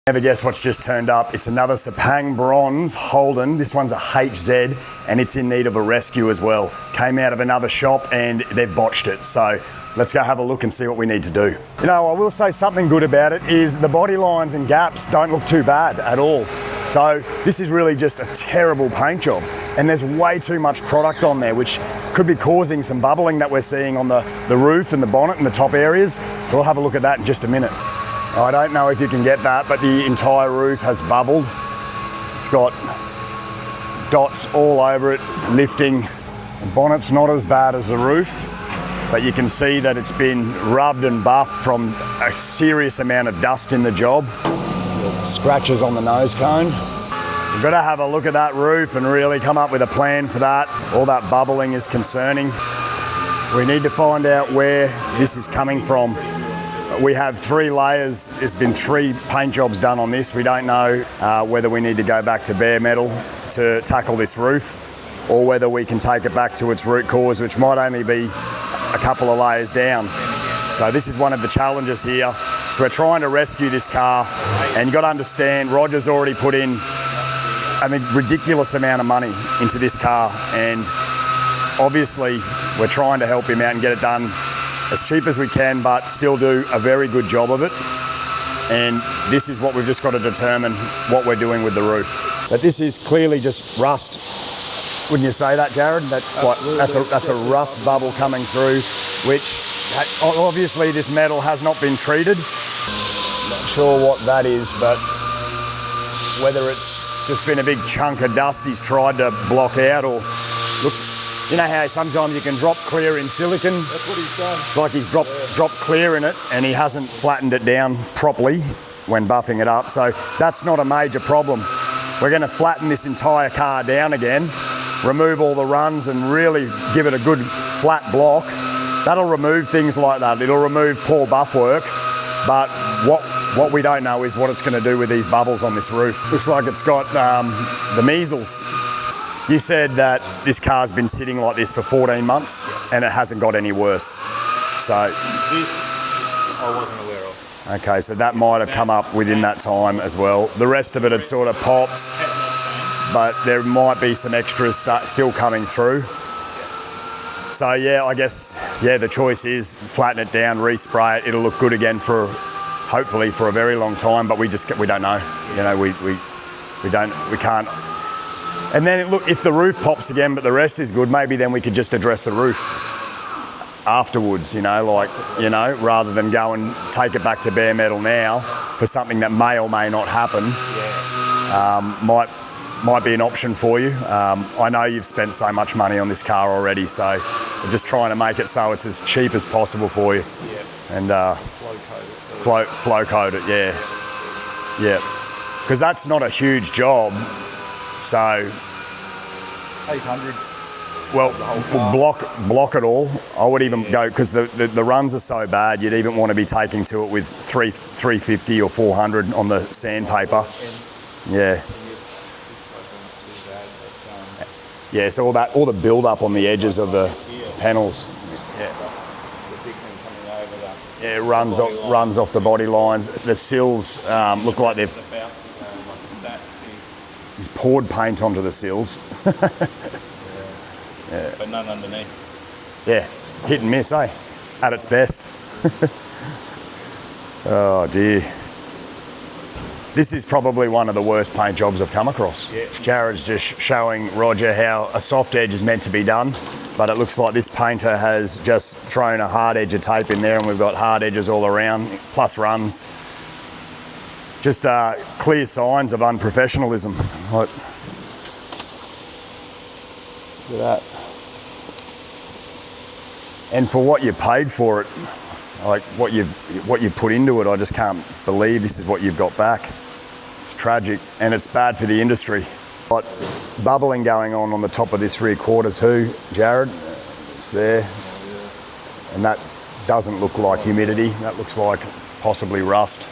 Never guess what's just turned up. It's another Sepang bronze Holden. This one's a HZ and it's in need of a rescue as well. Came out of another shop and they've botched it. So let's go have a look and see what we need to do. You know, I will say something good about it is the body lines and gaps don't look too bad at all. So this is really just a terrible paint job. And there's way too much product on there, which could be causing some bubbling that we're seeing on the roof and the bonnet and the top areas. So we'll have a look at that in just a minute. I don't know if you can get that, but the entire roof has bubbled. It's got dots all over it, lifting. The bonnet's not as bad as the roof, but you can see that it's been rubbed and buffed from a serious amount of dust in the job. Scratches on the nose cone. We've got to have a look at that roof and really come up with a plan for that. All that bubbling is concerning. We need to find out where this is coming from. We have 3 layers. There's been 3 paint jobs done on this. We don't know whether we need to go back to bare metal to tackle this roof or whether we can take it back to its root cause, which might only be a couple of layers down. So this is one of the challenges here. So we're trying to rescue this car, and you've got to understand, Roger's already put in a ridiculous amount of money into this car, and obviously we're trying to help him out and get it done as cheap as we can, but still do a very good job of it. And this is what we've just got to determine what we're doing with the roof. But this is clearly just rust. Wouldn't you say that, Jared? That's a rust bubble coming through, which obviously this metal has not been treated. Not sure what that is, but whether it's just been a big chunk of dust he's tried to block out, or looks. You know how sometimes you can drop clear in silicon? That's what he's done. It's like he's dropped clear in it and he hasn't flattened it down properly when buffing it up. So that's not a major problem. We're going to flatten this entire car down again, remove all the runs and really give it a good flat block. That'll remove things like that. It'll remove poor buff work. But what we don't know is what it's going to do with these bubbles on this roof. Looks like it's got the measles. You said that this car's been sitting like this for 14 months and it hasn't got any worse. So this I wasn't aware of. Okay, so that might have come up within that time as well. The rest of it had sort of popped, but there might be some extras still coming through. So yeah, I guess, the choice is flatten it down, respray it. It'll look good again for, hopefully for a very long time, but we don't know. You know, we can't. And then look, if the roof pops again, but the rest is good, maybe then we could just address the roof afterwards, rather than go and take it back to bare metal now for something that may or may not happen. Might be an option for you. I know you've spent so much money on this car already, so we're just trying to make it so it's as cheap as possible for you. And flow coat it, yeah. Because that's not a huge job. So 800. Well, block it all. I would even go, because the runs are so bad, you'd even want to be taking to it with 350 or 400 on the sandpaper. Yeah. Yeah, so all the build up on the edges of the panels. Yeah, it runs off the body lines. The sills look like they've. He's poured paint onto the sills. Yeah. But none underneath. Yeah, hit and miss, eh? At its best. Oh dear. This is probably one of the worst paint jobs I've come across. Yeah. Jared's just showing Roger how a soft edge is meant to be done, but it looks like this painter has just thrown a hard edge of tape in there and we've got hard edges all around, plus runs. Just clear signs of unprofessionalism. Look at that. And for what you paid for it, like what you've put into it, I just can't believe this is what you've got back. It's tragic, and it's bad for the industry. Got bubbling going on the top of this rear quarter too, Jared. It's there, and that doesn't look like humidity. That looks like possibly rust.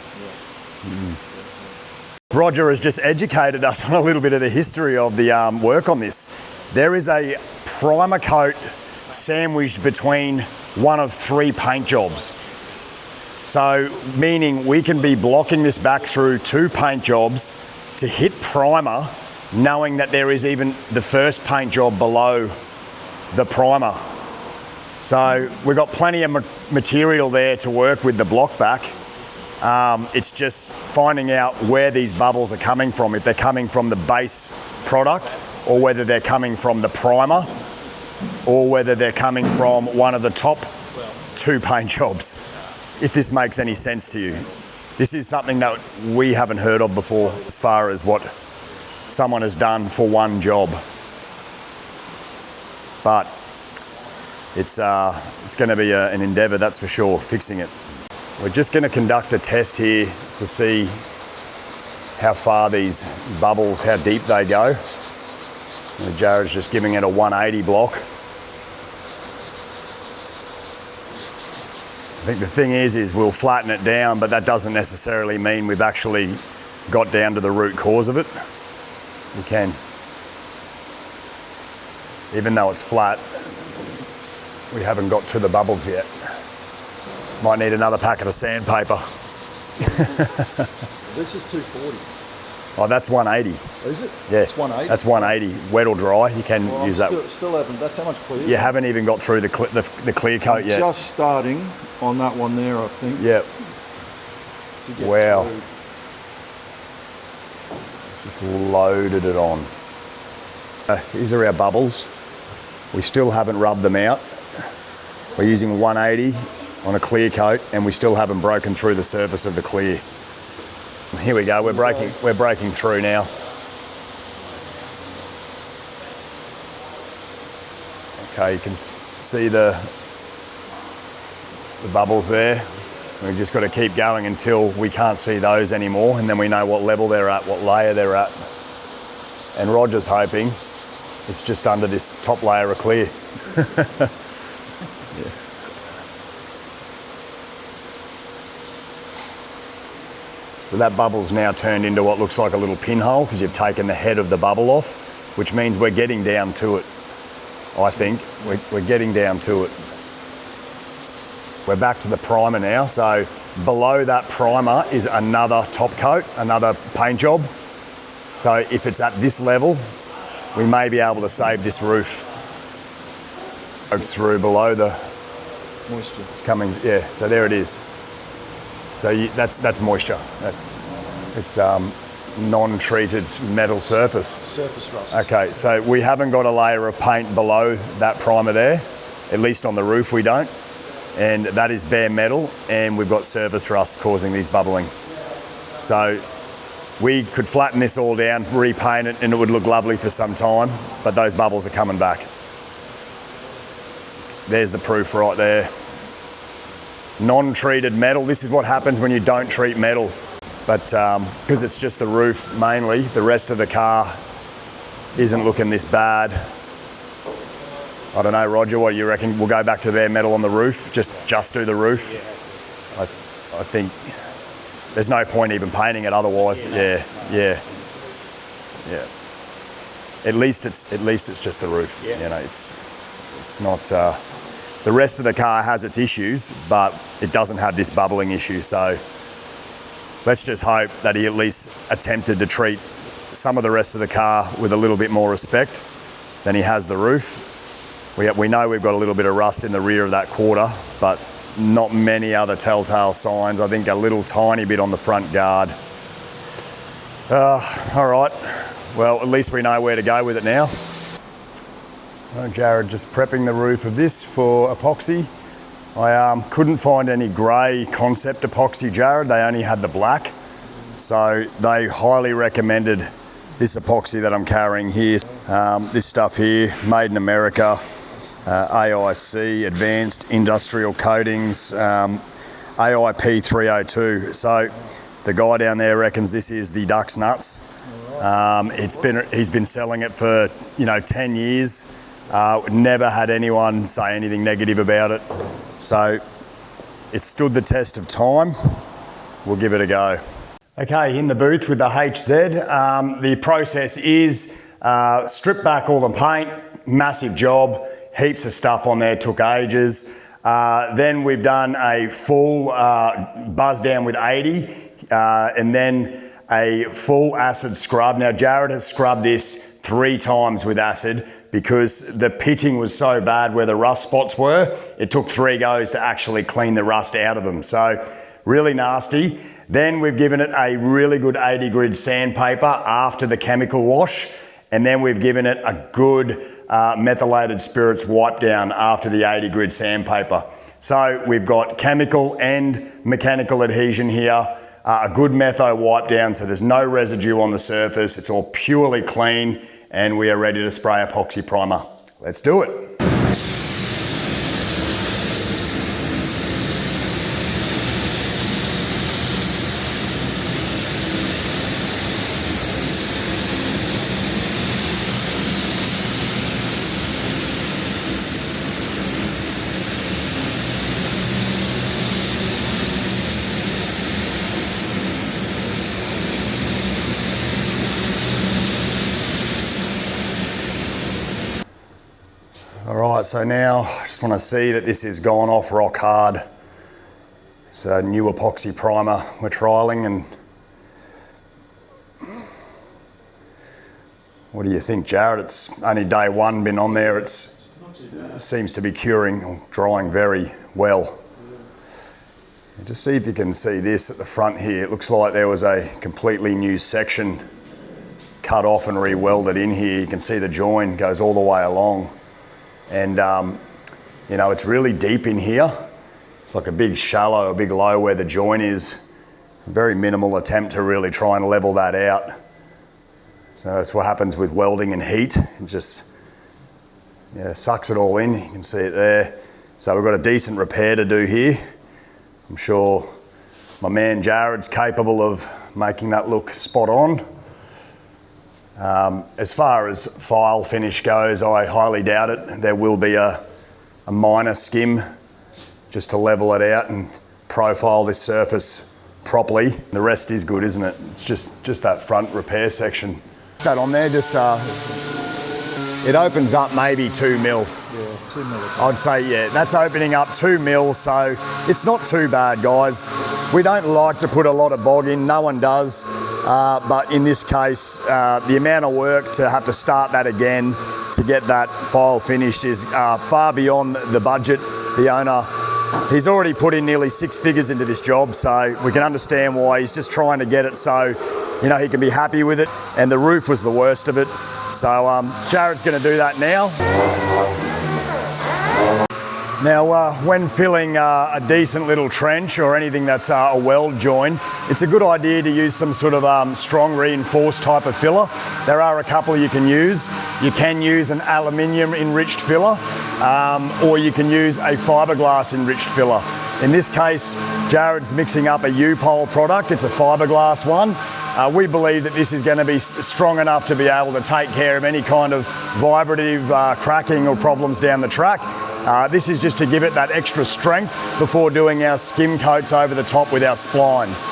Roger has just educated us on a little bit of the history of the work on this. There is a primer coat sandwiched between one of 3 paint jobs. So, meaning we can be blocking this back through 2 paint jobs to hit primer, knowing that there is even the first paint job below the primer. So we've got plenty of material there to work with the block back. It's just finding out where these bubbles are coming from, if they're coming from the base product or whether they're coming from the primer or whether they're coming from one of the top 2 paint jobs, if this makes any sense to you. This is something that we haven't heard of before as far as what someone has done for one job. But it's going to be an endeavour, that's for sure, fixing it. We're just going to conduct a test here to see how far these bubbles, how deep they go. And Jared's just giving it a 180 block. I think the thing is we'll flatten it down, but that doesn't necessarily mean we've actually got down to the root cause of it. We can. Even though it's flat, we haven't got to the bubbles yet. Might need another packet of sandpaper. This is 240. Oh, that's 180. Is it? Yeah. It's 180? That's 180. Wet or dry, you can use that. Still haven't, that's how much clear? You haven't even got through the clear coat yet. Just starting on that one there, I think. Yep. To get wow. through. It's just loaded it on. These are our bubbles. We still haven't rubbed them out. We're using 180 on a clear coat and we still haven't broken through the surface of the clear. Here we go, we're breaking through now. Okay, you can see the bubbles there. We've just got to keep going until we can't see those anymore, and then we know what level they're at, what layer they're at. And Roger's hoping it's just under this top layer of clear. Yeah. So that bubble's now turned into what looks like a little pinhole because you've taken the head of the bubble off, which means we're getting down to it. I think we're getting down to it. We're back to the primer now. So below that primer is another top coat, another paint job. So if it's at this level, we may be able to save this roof. It's through below the moisture. It's coming, yeah. So there it is. So that's moisture. It's non-treated metal surface. Surface rust. Okay, so we haven't got a layer of paint below that primer there. At least on the roof we don't. And that is bare metal, and we've got surface rust causing these bubbling. So we could flatten this all down, repaint it, and it would look lovely for some time, but those bubbles are coming back. There's the proof right there. Non-treated metal. This is what happens when you don't treat metal. But because it's just the roof mainly, the rest of the car isn't looking this bad. I don't know, Roger, what do you reckon? We'll go back to bare metal on the roof, just do the roof? Yeah. I think there's no point even painting it otherwise. Yeah. At least it's just the roof. Yeah. You know, it's not. The rest of the car has its issues, but it doesn't have this bubbling issue. So let's just hope that he at least attempted to treat some of the rest of the car with a little bit more respect than he has the roof. We know we've got a little bit of rust in the rear of that quarter, but not many other telltale signs. I think a little tiny bit on the front guard. All right, well, at least we know where to go with it now. Jared just prepping the roof of this for epoxy. I couldn't find any grey concept epoxy, Jared. They only had the black. So they highly recommended this epoxy that I'm carrying here. This stuff here, made in America. AIC, Advanced Industrial Coatings, AIP 302. So the guy down there reckons this is the duck's nuts. He's been selling it for 10 years. Never had anyone say anything negative about it. So it stood the test of time. We'll give it a go. Okay, in the booth with the HZ. The process is strip back all the paint, massive job. Heaps of stuff on there, took ages. Then we've done a full buzz down with 80 and then a full acid scrub. Now Jared has scrubbed this 3 times with acid because the pitting was so bad where the rust spots were. It took 3 goes to actually clean the rust out of them. So really nasty. Then we've given it a really good 80 grit sandpaper after the chemical wash. And then we've given it a good methylated spirits wipe down after the 80 grit sandpaper. So we've got chemical and mechanical adhesion here, a good metho wipe down so there's no residue on the surface, it's all purely clean, and we are ready to spray epoxy primer. Let's do it. Alright, so now I just want to see that this is gone off rock hard. It's a new epoxy primer we're trialling, and what do you think, Jared? It's only day 1 been on there. It seems to be curing or drying very well. Just see if you can see this at the front here. It looks like there was a completely new section cut off and re-welded in here. You can see the join goes all the way along. And you know, it's really deep in here. It's like a big shallow, a big low where the joint is. A very minimal attempt to really try and level that out. So that's what happens with welding and heat. It just sucks it all in. You can see it there. So we've got a decent repair to do here. I'm sure my man Jared's capable of making that look spot on. As far as file finish goes, I highly doubt it. There will be a minor skim just to level it out and profile this surface properly. The rest is good, isn't it? It's just that front repair section. That on there, just it opens up maybe 2 mil. Yeah, 2 mil. I'd say, yeah, that's opening up 2 mil, so it's not too bad, guys. We don't like to put a lot of bog in, no one does. But in this case, the amount of work to have to start that again to get that file finished is far beyond the budget. The owner, he's already put in nearly 6 figures into this job, so we can understand why. He's just trying to get it so, you know, he can be happy with it. And the roof was the worst of it. So Jared's going to do that now. Now, when filling a decent little trench or anything that's a weld join, it's a good idea to use some sort of strong reinforced type of filler. There are a couple you can use. You can use an aluminium enriched filler, or you can use a fiberglass enriched filler. In this case, Jared's mixing up a U-pole product. It's a fiberglass one. We believe that this is going to be strong enough to be able to take care of any kind of vibrative cracking or problems down the track. This is just to give it that extra strength before doing our skim coats over the top with our splines.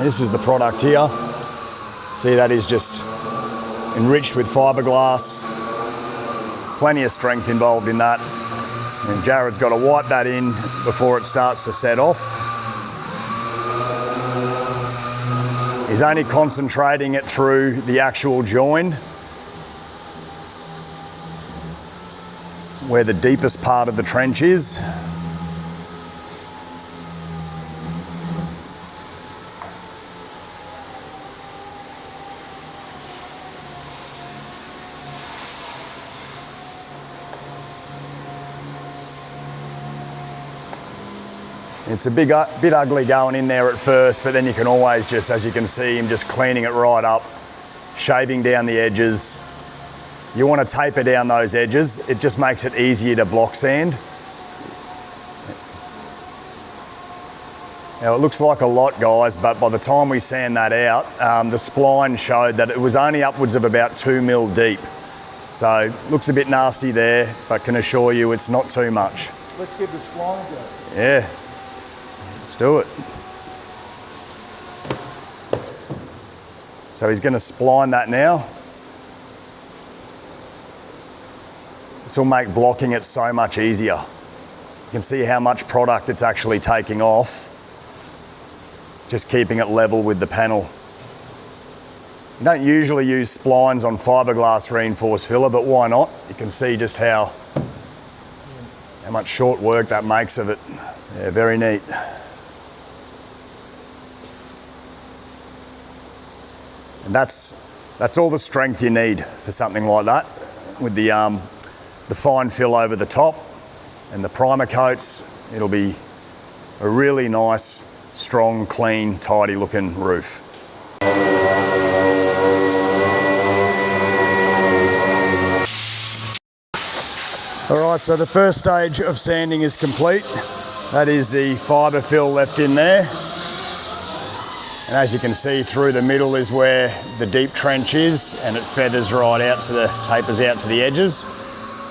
This is the product here. See, that is just enriched with fiberglass. Plenty of strength involved in that. And Jared's got to wipe that in before it starts to set off. He's only concentrating it through the actual join, where the deepest part of the trench is. It's a bit ugly going in there at first, but then you can always just, as you can see, him just cleaning it right up, shaving down the edges. You want to taper down those edges. It just makes it easier to block sand. Now it looks like a lot, guys, but by the time we sand that out, the spline showed that it was only upwards of about 2 mil deep. So looks a bit nasty there, but can assure you it's not too much. Let's give the spline a go. Yeah, let's do it. So he's going to spline that now. This will make blocking it so much easier. You can see how much product it's actually taking off, just keeping it level with the panel. You don't usually use splines on fiberglass reinforced filler, but why not? You can see just how much short work that makes of it. Yeah, very neat. And that's all the strength you need for something like that, with the fine fill over the top and the primer coats. It'll be a really nice, strong, clean, tidy looking roof. All right, so the first stage of sanding is complete. That is the fibre fill left in there. And as you can see, through the middle is where the deep trench is, and it feathers right out to the, tapers out to the edges.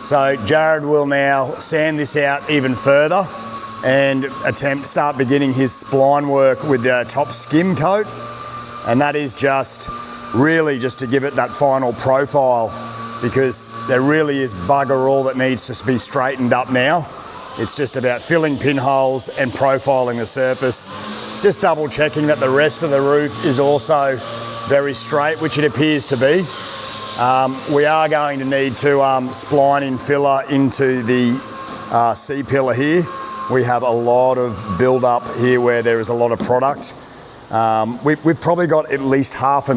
So Jared will now sand this out even further and start beginning his spline work with the top skim coat. And that is just really just to give it that final profile, because there really is bugger all that needs to be straightened up now. It's just about filling pinholes and profiling the surface, just double checking that the rest of the roof is also very straight, which it appears to be. We are going to need to spline in filler into the C-pillar here. We have a lot of build up here where there is a lot of product. We've probably got at least half a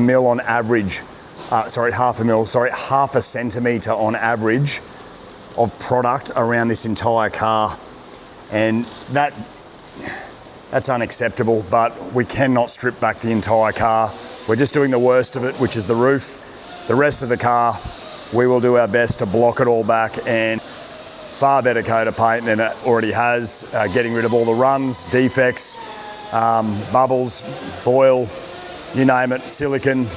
centimetre on average of product around this entire car. And that's unacceptable, but we cannot strip back the entire car. We're just doing the worst of it, which is the roof. The rest of the car, we will do our best to block it all back, and far better coat of paint than it already has, getting rid of all the runs, defects, bubbles, boil, you name it, silicon.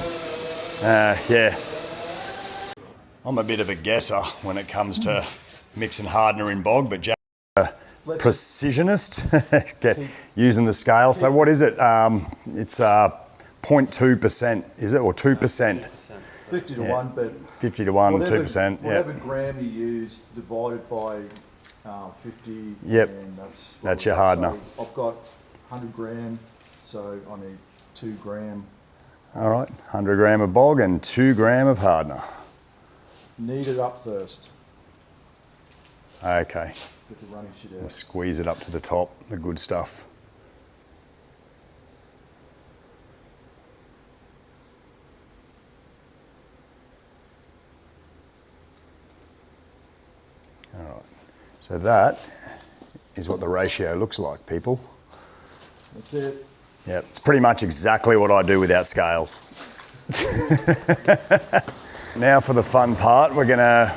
Yeah. I'm a bit of a guesser when it comes to mixing hardener in bog, but Jack's a precisionist, using the scale. So what is it? It's 0.2%, is it, or 2%? 50 to 1, but 50 to 1, whatever, 2%. Whatever gram you use divided by 50. Yep, and that's your hardener. So I've got 100 gram, so I need 2 gram. All right, 100 gram of bog and 2 gram of hardener. Knead it up first. Okay. Get the running shit out. And squeeze it up to the top, the good stuff. All right, so that is what the ratio looks like, people. That's it. Yeah, it's pretty much exactly what I do without scales. Now for the fun part, we're gonna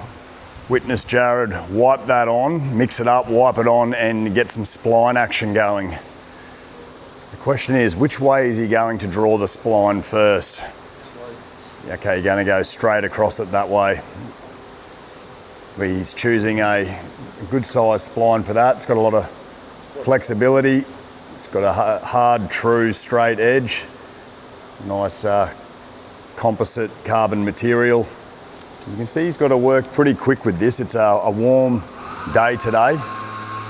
witness Jared wipe that on, mix it up, wipe it on, and get some spline action going. The question is, which way is he going to draw the spline first? Okay, you're gonna go straight across it that way. He's choosing a good size spline for that. It's got a lot of flexibility. It's got a hard, true, straight edge. Nice composite carbon material. You can see he's got to work pretty quick with this. It's a warm day today,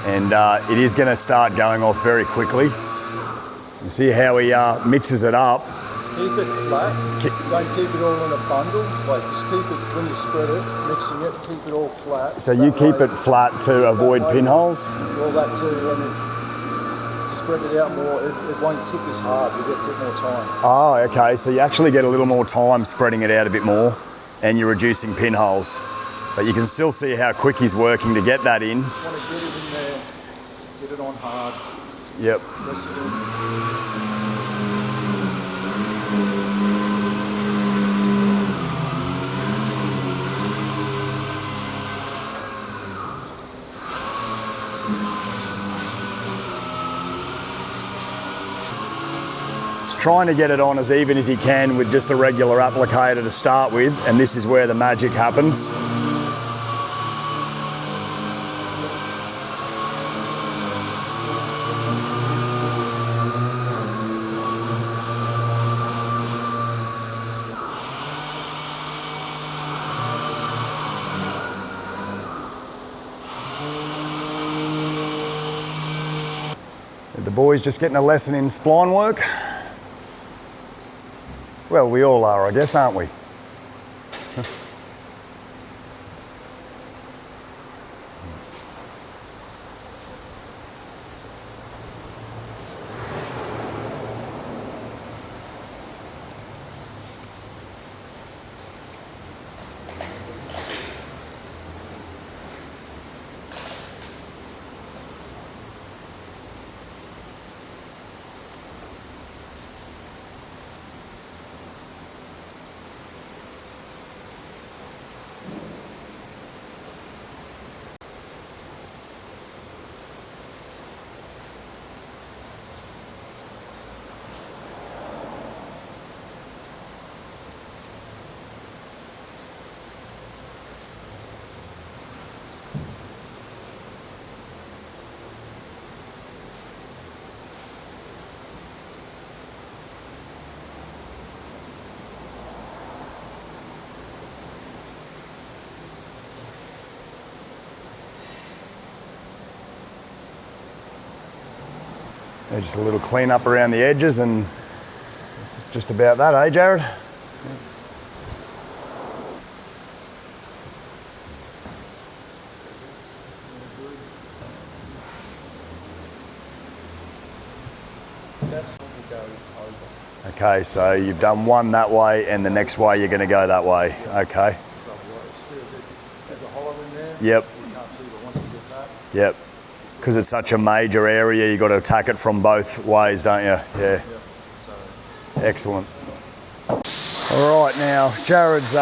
and it is going to start going off very quickly. You see how he mixes it up. Keep it flat. Don't keep it all in a bundle. Like, just keep it, when you spread it, mixing it, keep it all flat. So you keep it flat to avoid pinholes? All that too. When you spread it out more, it won't kick as hard. You get a bit more time. Oh, okay. So you actually get a little more time spreading it out a bit more, and you're reducing pinholes. But you can still see how quick he's working to get that in. Just want to get it in there, get it on hard. Yep. Press it in. Trying to get it on as even as he can with just the regular applicator to start with, and this is where the magic happens. boys just getting a lesson in spline work. Well, we all are, I guess, aren't we? Yeah, just a little clean up around the edges, and it's just about that, eh, Jared? That's when we go over. Okay, so you've done one that way, and the next way you're going to go that way. Okay. So there's a hollow in there. Yep. You can't see, but once we get that. Yep. Because it's such a major area, you've got to attack it from both ways, don't you? Yeah. Yep. So. Excellent. All right, now Jared's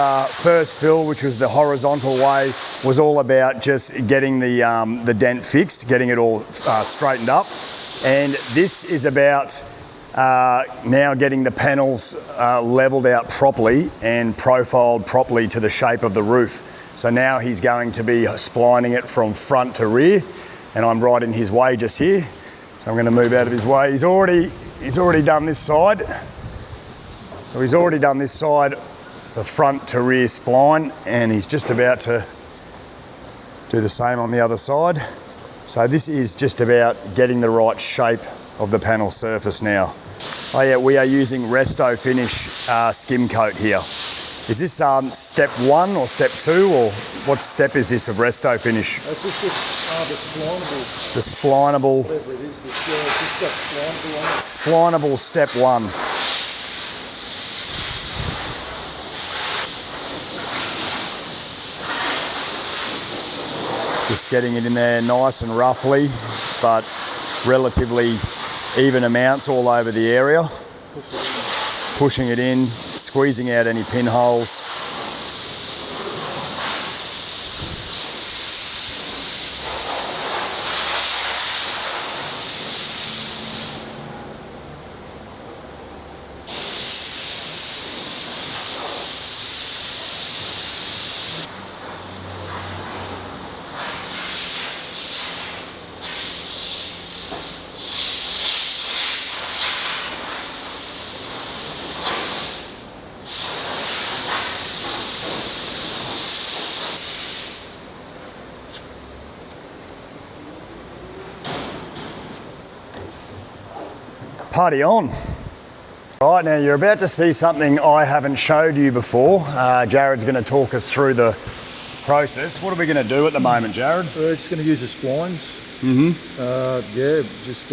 first fill, which was the horizontal way, was all about just getting the dent fixed, getting it all straightened up. And this is about now getting the panels leveled out properly and profiled properly to the shape of the roof. So now he's going to be splining it from front to rear, and I'm right in his way just here. So I'm going to move out of his way. He's already done this side. So he's already done this side, the front to rear spline, and he's just about to do the same on the other side. So this is just about getting the right shape of the panel surface now. Oh yeah, we are using Resto Finish skim coat here. Is this step 1 or step 2, or what step is this of Resto Finish? It's just the splinable. The splinable. Whatever it is, it's just got splinable on it. Splinable step 1. Just getting it in there nice and roughly, but relatively even amounts all over the area. Pushing it in, squeezing out any pinholes. Party on. Right, now you're about to see something I haven't showed you before. Jared's going to talk us through the process. What are we going to do at the moment, Jared? We're just going to use the splines. Yeah, just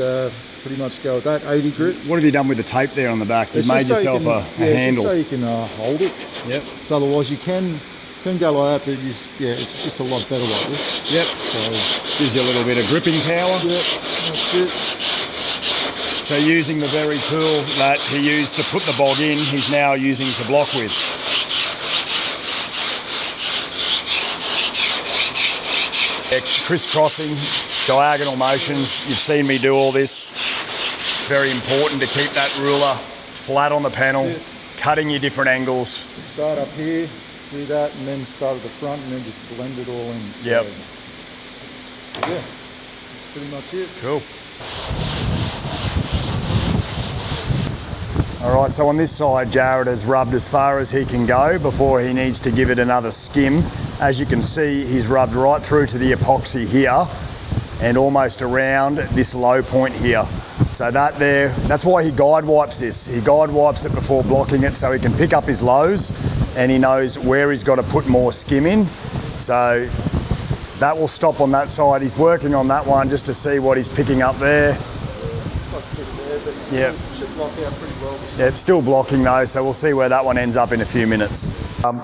pretty much go with that. 80 grit. What have you done with the tape there on the back? You've made yourself a handle. Just so you can hold it. Yep. So otherwise you can go like that, but it's just a lot better like this. Yep. So gives you a little bit of gripping power. yep, that's it. So using the very tool that he used to put the bog in, he's now using to block with. Crisscrossing, diagonal motions. You've seen me do all this. It's very important to keep that ruler flat on the panel, cutting your different angles. Start up here, do that, and then start at the front, and then just blend it all in. So, Yep. yeah, that's pretty much it. Cool. All right, so on this side, Jared has rubbed as far as he can go before he needs to give it another skim. As you can see, he's rubbed right through to the epoxy here and almost around this low point here. So that there, that's why he guide wipes this. He guide wipes it before blocking it so he can pick up his lows and he knows where he's got to put more skim in. So that will stop on that side. He's working on that one just to see what he's picking up there. Yeah. Should block out pretty well. Yeah, it's still blocking though, so we'll see where that one ends up in a few minutes.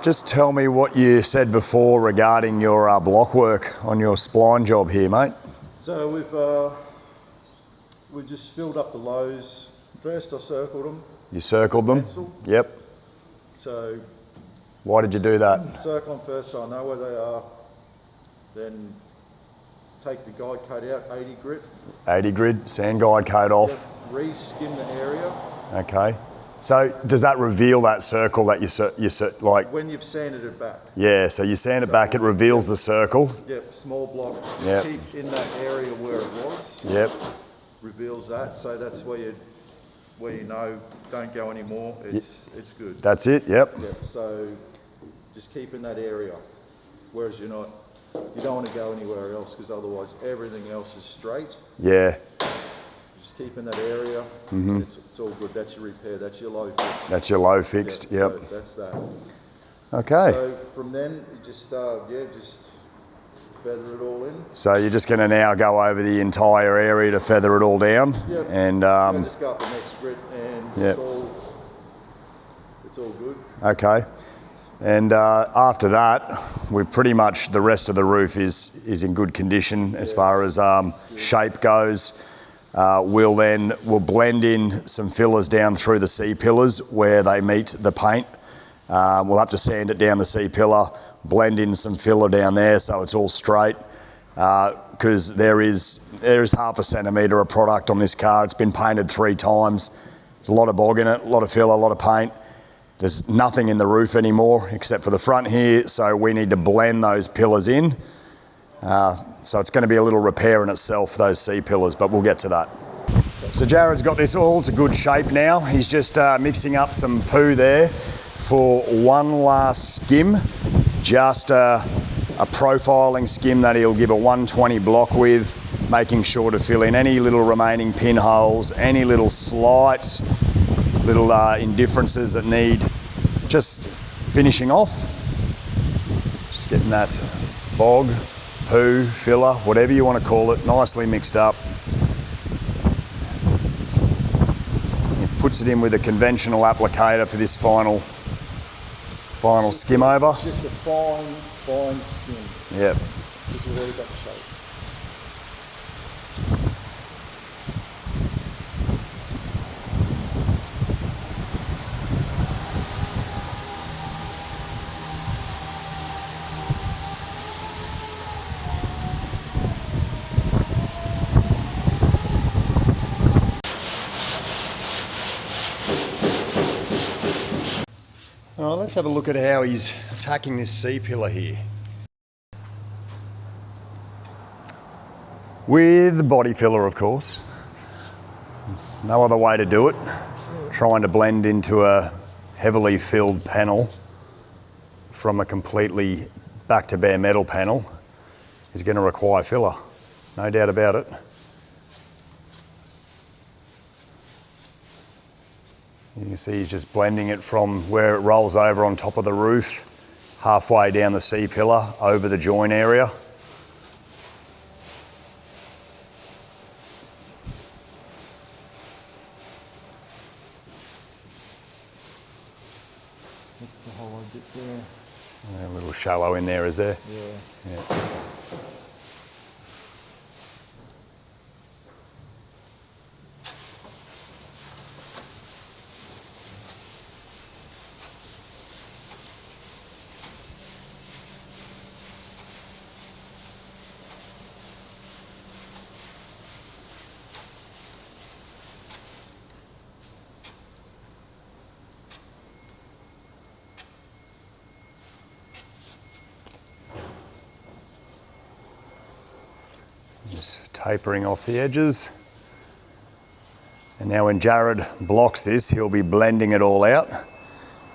Just tell me what you said before regarding your block work on your spline job here, mate. So we've just filled up the lows. First I circled them. You circled them? Pencil. Yep. So Why did you do that? circle them first so I know where they are. Then take the guide coat out, 80 grit. 80 grid, sand guide coat off. Yep. Re-skim the area. Okay. So does that reveal that circle that you like? When you've sanded it back. Yeah, so you sand it back, it reveals the circle. Yep, small block. Yep. Keep in that area where it was. Yep. Reveals that, so that's where you know don't go anymore. It's good. That's it, yep. Yep. So just keep in that area. Whereas you don't want to go anywhere else because otherwise everything else is straight. Yeah. Just keep in that area. Mm-hmm. It's all good. That's your repair. That's your low fix. That's your low fixed, yep. So that's that. Okay. So from then you just just feather it all in. So you're just going to now go over the entire area to feather it all down? Yep. And just go up the next grit and yep. it's all good. Okay. And after that, we pretty much, the rest of the roof is in good condition as far as shape goes. We'll blend in some fillers down through the C-pillars where they meet the paint. We'll have to sand it down the C-pillar, blend in some filler down there so it's all straight, because there is half a centimetre of product on this car. It's been painted 3 times. There's a lot of bog in it, a lot of filler, a lot of paint. There's nothing in the roof anymore except for the front here, so we need to blend those pillars in. So it's going to be a little repair in itself, those C-pillars, but we'll get to that. So Jared's got this all to good shape now. He's just mixing up some poo there for one last skim, just a profiling skim that he'll give a 120 block with, making sure to fill in any little remaining pinholes, any little slight little indifferences that need just finishing off. Just getting that bog, poo, filler, whatever you want to call it, nicely mixed up. He puts it in with a conventional applicator for this final skim over. It's just a fine skim. Yep. Because we've already got the shape. All right, let's have a look at how he's attacking this C-pillar here. With the body filler, of course. No other way to do it. Trying to blend into a heavily filled panel from a completely back to bare metal panel is going to require filler, no doubt about it. You can see he's just blending it from where it rolls over on top of the roof, halfway down the C-pillar, over the join area. That's the hollow bit there. A little shallow in there, is there? Yeah. Just tapering off the edges. And now when Jared blocks this, he'll be blending it all out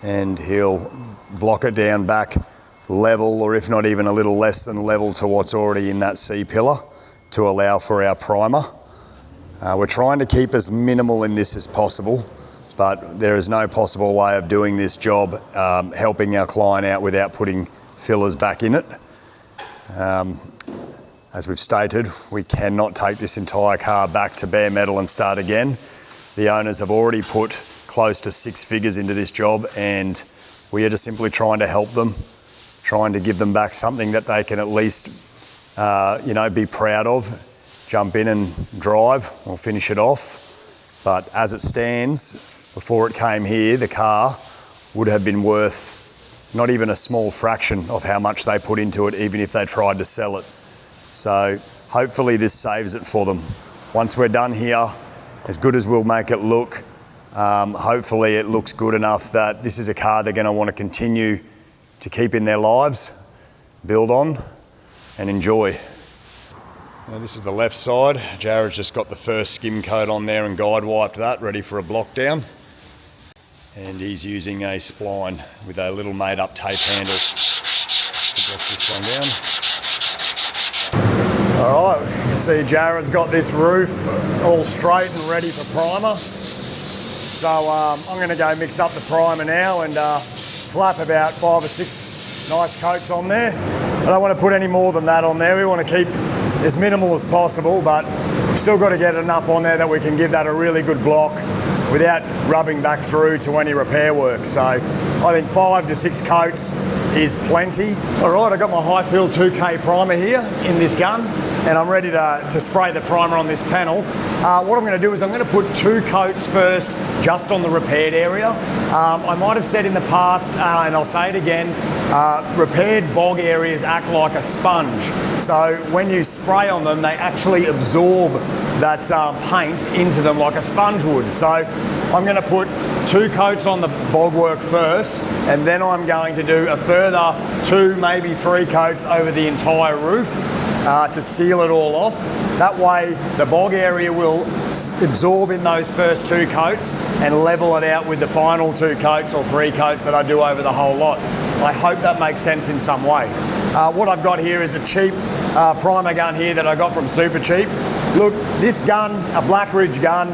and he'll block it down back level, or if not even a little less than level to what's already in that C-pillar to allow for our primer. We're trying to keep as minimal in this as possible, but there is no possible way of doing this job helping our client out without putting fillers back in it. As we've stated, we cannot take this entire car back to bare metal and start again. The owners have already put close to 6 figures into this job, and we are just simply trying to help them, trying to give them back something that they can at least, be proud of, jump in and drive or finish it off. But as it stands, before it came here, the car would have been worth not even a small fraction of how much they put into it, even if they tried to sell it. So hopefully this saves it for them. Once we're done here, as good as we'll make it look, hopefully it looks good enough that this is a car they're going to want to continue to keep in their lives, build on and enjoy. Now this is the left side. Jared's just got the first skim coat on there and guide wiped that, ready for a block down. And he's using a spline with a little made up tape handle to drop this one down. All right, you can see Jared's got this roof all straight and ready for primer. So I'm going to go mix up the primer now and slap about 5 or 6 nice coats on there. I don't want to put any more than that on there. We want to keep as minimal as possible, but we've still got to get enough on there that we can give that a really good block without rubbing back through to any repair work. So I think 5 to 6 coats is plenty. All right, I've got my High Fill 2K primer here in this gun, and I'm ready to spray the primer on this panel. What I'm going to do is I'm going to put 2 coats first just on the repaired area. I might have said in the past, and I'll say it again, repaired bog areas act like a sponge. So when you spray on them, they actually absorb that paint into them like a sponge would. So I'm going to put 2 coats on the bog work first, and then I'm going to do a further 2, maybe 3 coats over the entire roof to seal it all off. That way the bog area will absorb in those first 2 coats and level it out with the final 2 coats or 3 coats that I do over the whole lot. I hope that makes sense in some way. What I've got here is a cheap primer gun here that I got from Super Cheap. Look, this gun, a Black Ridge gun,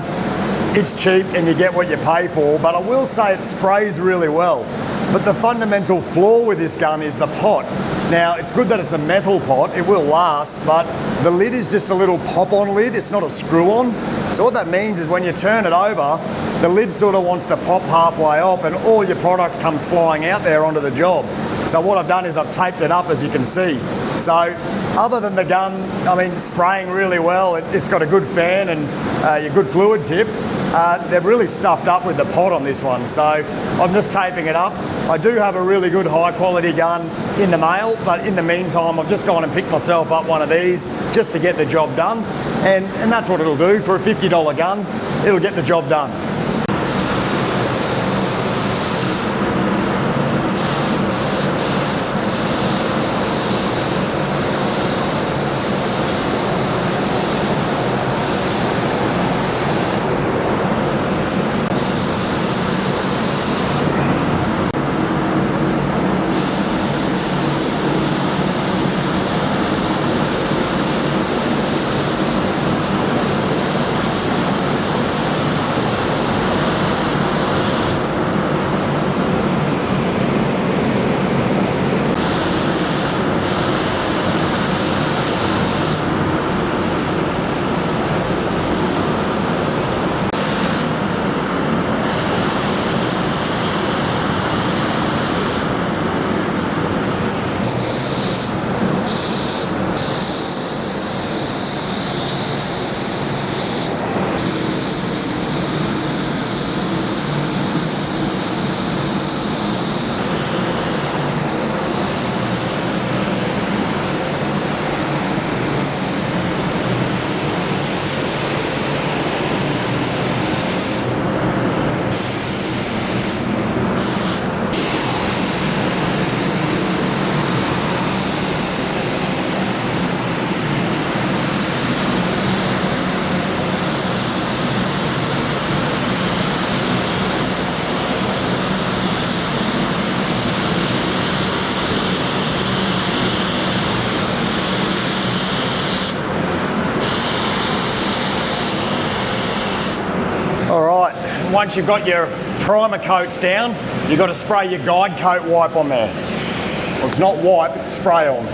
it's cheap and you get what you pay for, but I will say it sprays really well. But the fundamental flaw with this gun is the pot. Now, it's good that it's a metal pot, it will last, but the lid is just a little pop-on lid, it's not a screw-on. So what that means is when you turn it over, the lid sort of wants to pop halfway off and all your product comes flying out there onto the job. So what I've done is I've taped it up, as you can see. So other than the gun, I mean, spraying really well, it's got a good fan and a good fluid tip. They've really stuffed up with the pot on this one, so I'm just taping it up. I do have a really good high quality gun in the mail, but in the meantime I've just gone and picked myself up one of these just to get the job done, and that's what it'll do. For a $50 gun, it'll get the job done. once you've got your primer coats down, you've got to spray your guide coat wipe on there. Well, it's not wipe, it's spray on.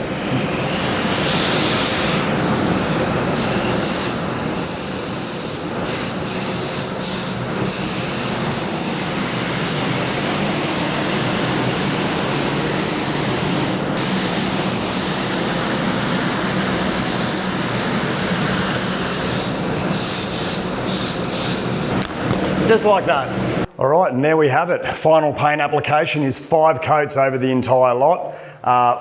Just like that. All right, and there we have it. Final paint application is 5 coats over the entire lot.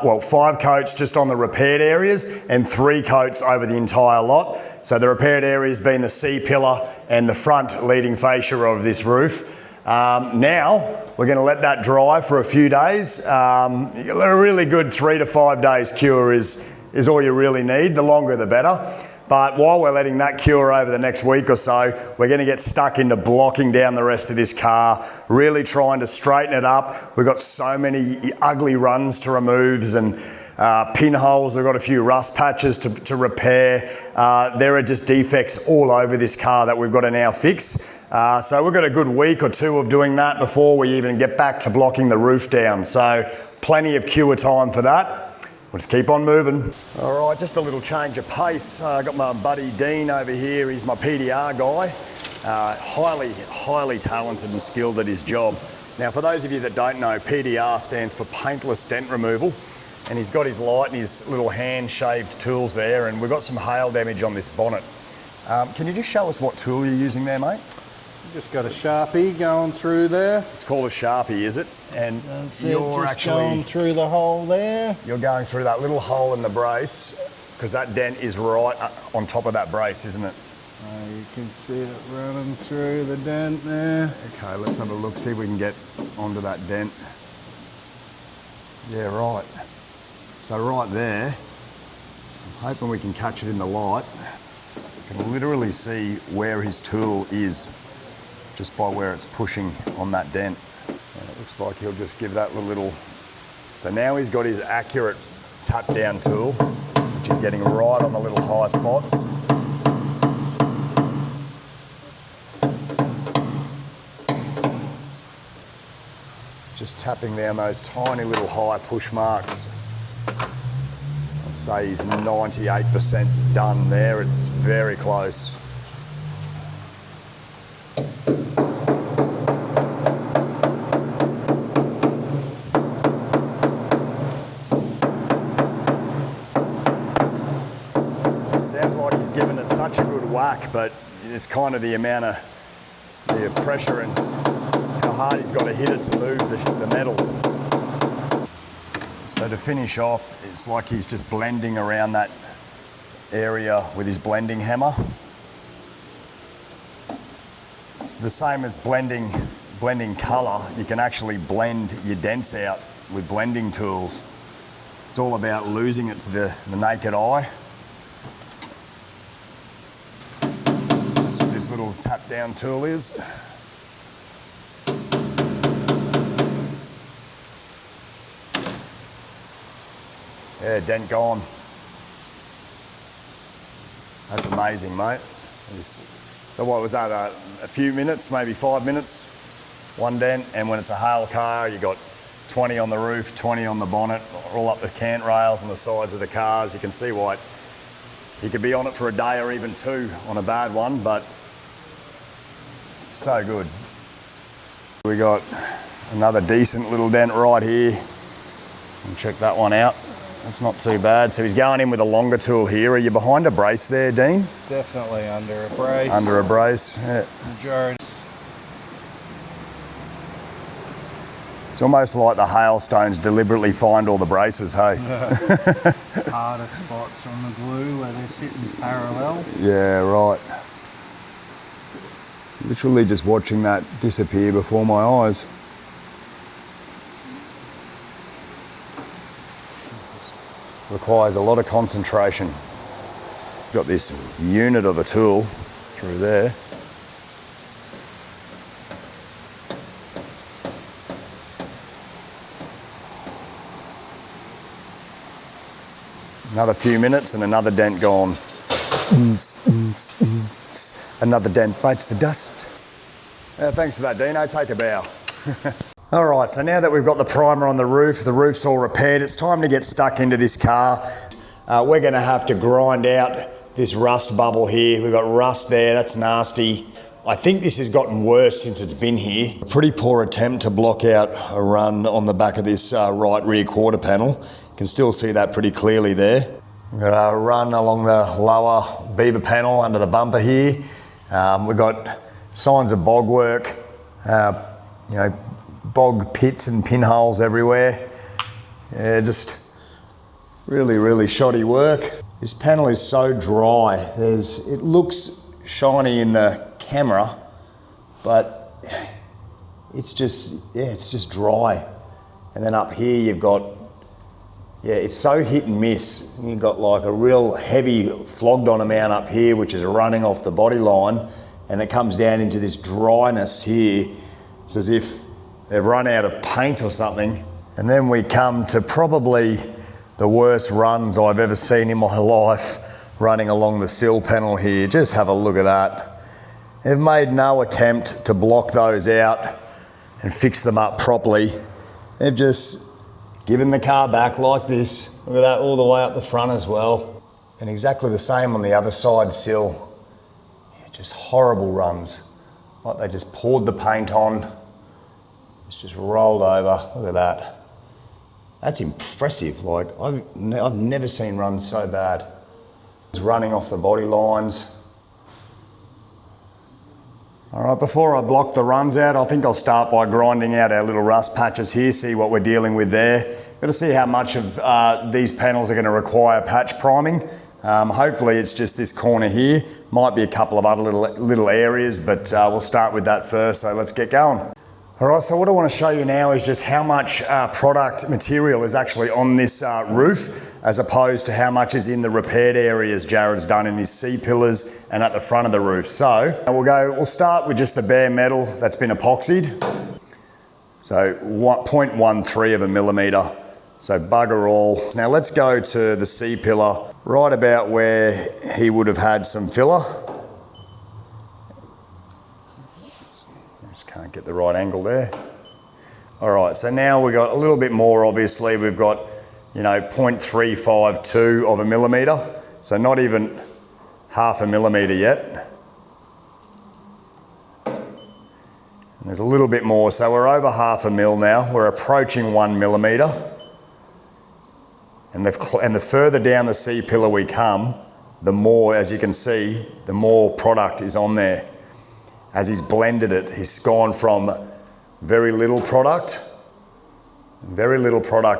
Well, 5 coats just on the repaired areas and 3 coats over the entire lot. So the repaired areas being the C-pillar and the front leading fascia of this roof. Now, we're going to let that dry for a few days. A really good 3 to 5 days cure is all you really need. The longer the better. But while we're letting that cure over the next week or so, we're going to get stuck into blocking down the rest of this car, really trying to straighten it up. We've got so many ugly runs to remove and pinholes. We've got a few rust patches to repair. There are just defects all over this car that we've got to now fix. So we've got a good week or 2 of doing that before we even get back to blocking the roof down. So plenty of cure time for that. We'll just keep on moving. All right, just a little change of pace. I got my buddy Dean over here. He's my PDR guy. Highly talented and skilled at his job. Now, for those of you that don't know, PDR stands for Paintless Dent Removal. And he's got his light and his little hand-shaved tools there, and we've got some hail damage on this bonnet. Can you just show us what tool you're using there, mate? Just got a Sharpie going through there. It's called a Sharpie, is it? And That's you're just actually going through the hole there. You're going through that little hole in the brace because that dent is right on top of that brace, isn't it? You can see it running through the dent there. Okay, let's have a look, see if we can get onto that dent. Yeah, right. So right there, I'm hoping we can catch it in the light. You can literally see where his tool is just by where it's pushing on that dent. And it looks like he'll just give that little... So now he's got his accurate tap down tool, which is getting right on the little high spots. Just tapping down those tiny little high push marks. I'd say he's 98% done there. It's very close. Sounds like he's given it such a good whack, but it's kind of the amount of the pressure and how hard he's got to hit it to move the metal. So to finish off, it's like he's just blending around that area with his blending hammer. It's the same as blending colour. You can actually blend your dents out with blending tools. It's all about losing it to the naked eye. That's what this little tap down tool is. Yeah, dent gone. That's amazing, mate. So what was that, a few minutes, maybe 5 minutes, one dent, and when it's a hail car, you got 20 on the roof, 20 on the bonnet, all up the cant rails and the sides of the cars. You can see why you could be on it for a day or even 2 on a bad one, but so good. We got another decent little dent right here. And check that one out. That's not too bad. So he's going in with a longer tool here. Are you behind a brace there, Dean? Definitely under a brace. Under a brace, yeah. Majority. It's almost like the hailstones deliberately find all the braces, hey? Harder spots on the glue where they're sitting parallel. Yeah, right. Literally just watching that disappear before my eyes. Requires a lot of concentration. Got this unit of a tool through there. Another few minutes and another dent gone. Another dent bites the dust. Thanks for that, Dino. Take a bow. All right, so now that we've got the primer on the roof's all repaired, it's time to get stuck into this car. We're going to have to grind out this rust bubble here. We've got rust there, that's nasty. I think this has gotten worse since it's been here. A pretty poor attempt to block out a run on the back of this right rear quarter panel. You can still see that pretty clearly there. We've got a run along the lower beaver panel under the bumper here. We've got signs of bog work, you know, bog pits and pinholes everywhere. Yeah, just really, really shoddy work. This panel is so dry. It looks shiny in the camera, but it's just dry. And then up here you've got, it's so hit and miss. You've got like a real heavy flogged on amount up here, which is running off the body line, and it comes down into this dryness here. It's as if they've run out of paint or something. And then we come to probably the worst runs I've ever seen in my life, running along the sill panel here. Just have a look at that. They've made no attempt to block those out and fix them up properly. They've just given the car back like this. Look at that, all the way up the front as well. And exactly the same on the other side sill. Just horrible runs. Like they just poured the paint on. It's just rolled over. Look at that. That's impressive. Like I've never seen runs so bad. It's running off the body lines. All right, before I block the runs out, I think I'll start by grinding out our little rust patches here, see what we're dealing with there. Got to see how much of these panels are going to require patch priming. Hopefully it's just this corner here. Might be a couple of other little areas, but we'll start with that first, so let's get going. All right, so what I want to show you now is just how much product material is actually on this roof, as opposed to how much is in the repaired areas Jared's done in his C-pillars and at the front of the roof. So we'll start with just the bare metal that's been epoxied. So 0.13 of a millimetre, so bugger all. Now let's go to the C-pillar, right about where he would have had some filler. Just can't get the right angle there. All right, so now we've got a little bit more, obviously. We've got, 0.352 of a millimetre, so not even half a millimetre yet. And there's a little bit more, so we're over half a mil now. We're approaching 1 millimetre. And the further down the C-pillar we come, the more, as you can see, the more product is on there. As he's blended it, he's gone from very little product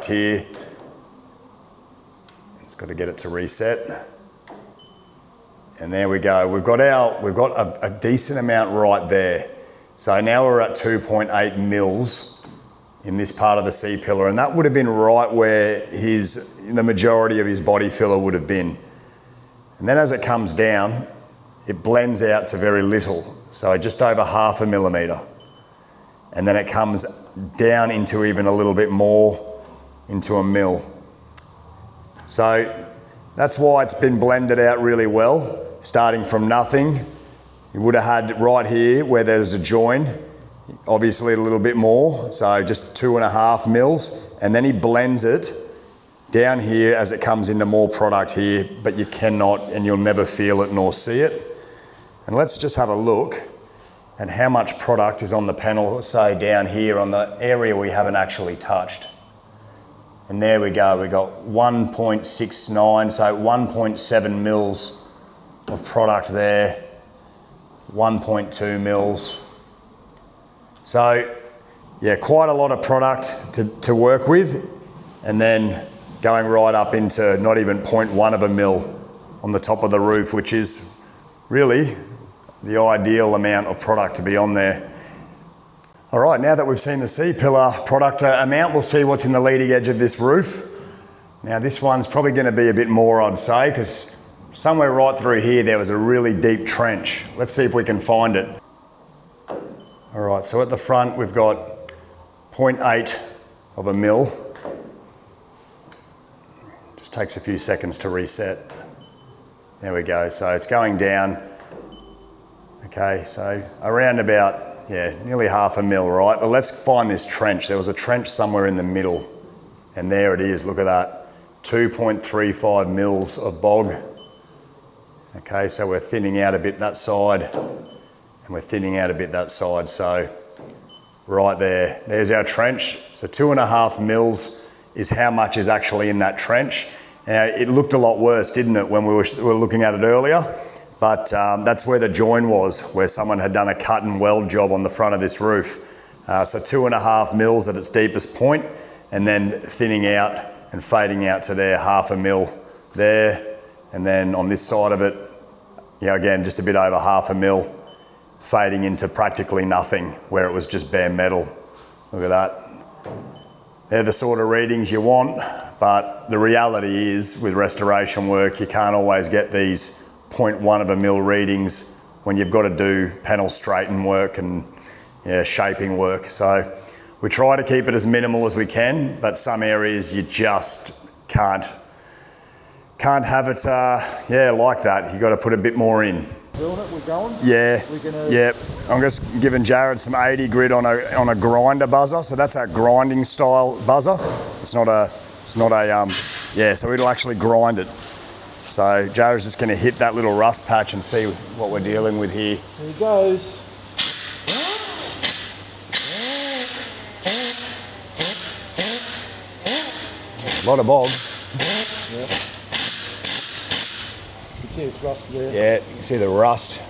here. Just got to get it to reset. And there we go. We've got a decent amount right there. So now we're at 2.8 mils in this part of the C-pillar, and that would have been right where the majority of his body filler would have been. And then as it comes down, it blends out to very little, so just over half a millimetre. And then it comes down into even a little bit more, into a mil. So that's why it's been blended out really well, starting from nothing. You would have had right here where there's a join, obviously a little bit more, so just 2.5 mils, and then he blends it down here as it comes into more product here, but you cannot and you'll never feel it nor see it. And let's just have a look at how much product is on the panel, say down here on the area we haven't actually touched. And there we go, we got 1.69, so 1.7 mils of product there, 1.2 mils. So yeah, quite a lot of product to work with, and then going right up into not even 0.1 of a mil on the top of the roof, which is really the ideal amount of product to be on there. All right, now that we've seen the C-pillar product amount, we'll see what's in the leading edge of this roof. Now this one's probably going to be a bit more, I'd say, because somewhere right through here there was a really deep trench. Let's see if we can find it. All right, so at the front we've got 0.8 of a mil. Just takes a few seconds to reset. There we go, so it's going down. Okay, so around about yeah, nearly half a mil, right? But let's find this trench. There was a trench somewhere in the middle, and there it is, look at that. 2.35 mils of bog. Okay, so we're thinning out a bit that side, and we're thinning out a bit that side, so right there's our trench. So 2.5 mils is how much is actually in that trench. Now, it looked a lot worse, didn't it, when we were looking at it earlier? But that's where the join was, where someone had done a cut and weld job on the front of this roof. So 2.5 mils at its deepest point, and then thinning out and fading out to there, half a mil there. And then on this side of it, yeah, again, just a bit over half a mil, fading into practically nothing, where it was just bare metal. Look at that. They're the sort of readings you want, but the reality is, with restoration work, you can't always get these 0.1 of a mil readings when you've got to do panel straighten work and shaping work. So we try to keep it as minimal as we can, but some areas you just can't have it like that. You've got to put a bit more in. Doing it, we're going? Yeah, yeah. I'm just giving Jared some 80 grit on a grinder buzzer. So that's a grinding style buzzer. It's not a, so it'll actually grind it. So Jared's just gonna hit that little rust patch and see what we're dealing with here. Here he goes. A lot of bog. Yeah. You can see it's rust there. Yeah, you can see the rust.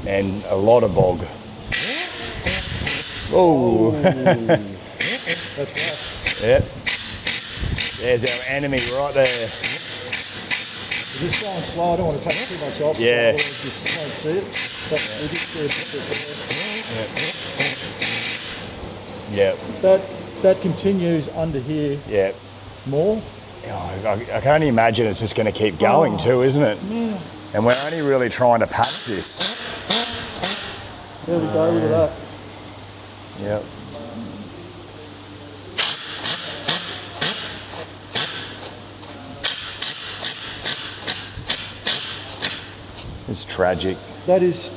And a lot of bog. Oh. That's right. Yep. There's our enemy right there. We're just going slow. I don't want to take too much off. Yeah. So just can't see it. But we did see it. Yep. That continues under here. Yep. More. Oh, I can only imagine it's just going to keep going too, isn't it? Yeah. And we're only really trying to patch this. There we go, look at that. Yep. It's tragic. That is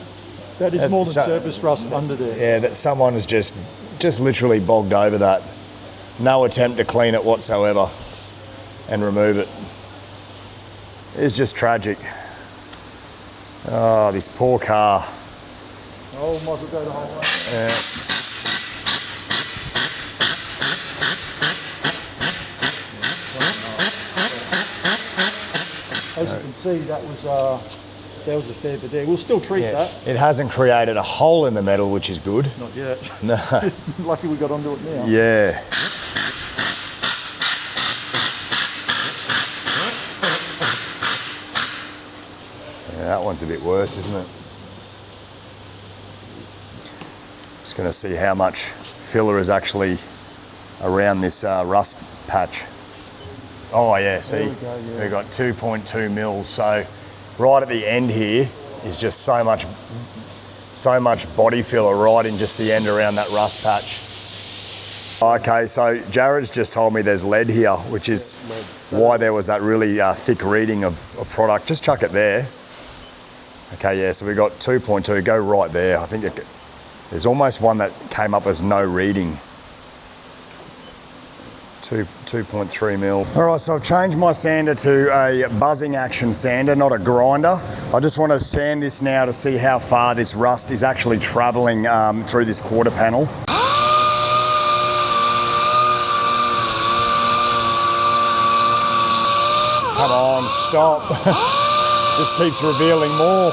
more than surface rust under there. Yeah, that someone has just literally bogged over that. No attempt to clean it whatsoever and remove it. It's just tragic. Oh, this poor car. Oh, might as well go the whole way. Yeah. As you can see, that was a fair bit there. We'll still treat that. It hasn't created a hole in the metal, which is good. Not yet. No. Lucky we got onto it now. Yeah. Yeah, that one's a bit worse, isn't it? Just going to see how much filler is actually around this rust patch. Oh yeah, see, we've got 2.2 mils. So right at the end here is just so much body filler right in just the end around that rust patch. Okay, so Jared's just told me there's lead here, which is why there was that really thick reading of product. Just chuck it there. Okay, yeah, so we got 2.2, go right there. I think there's almost one that came up as no reading. 2.3 mil. All right, so I've changed my sander to a buzzing action sander, not a grinder. I just want to sand this now to see how far this rust is actually traveling through this quarter panel. Come on, stop. Just keeps revealing more.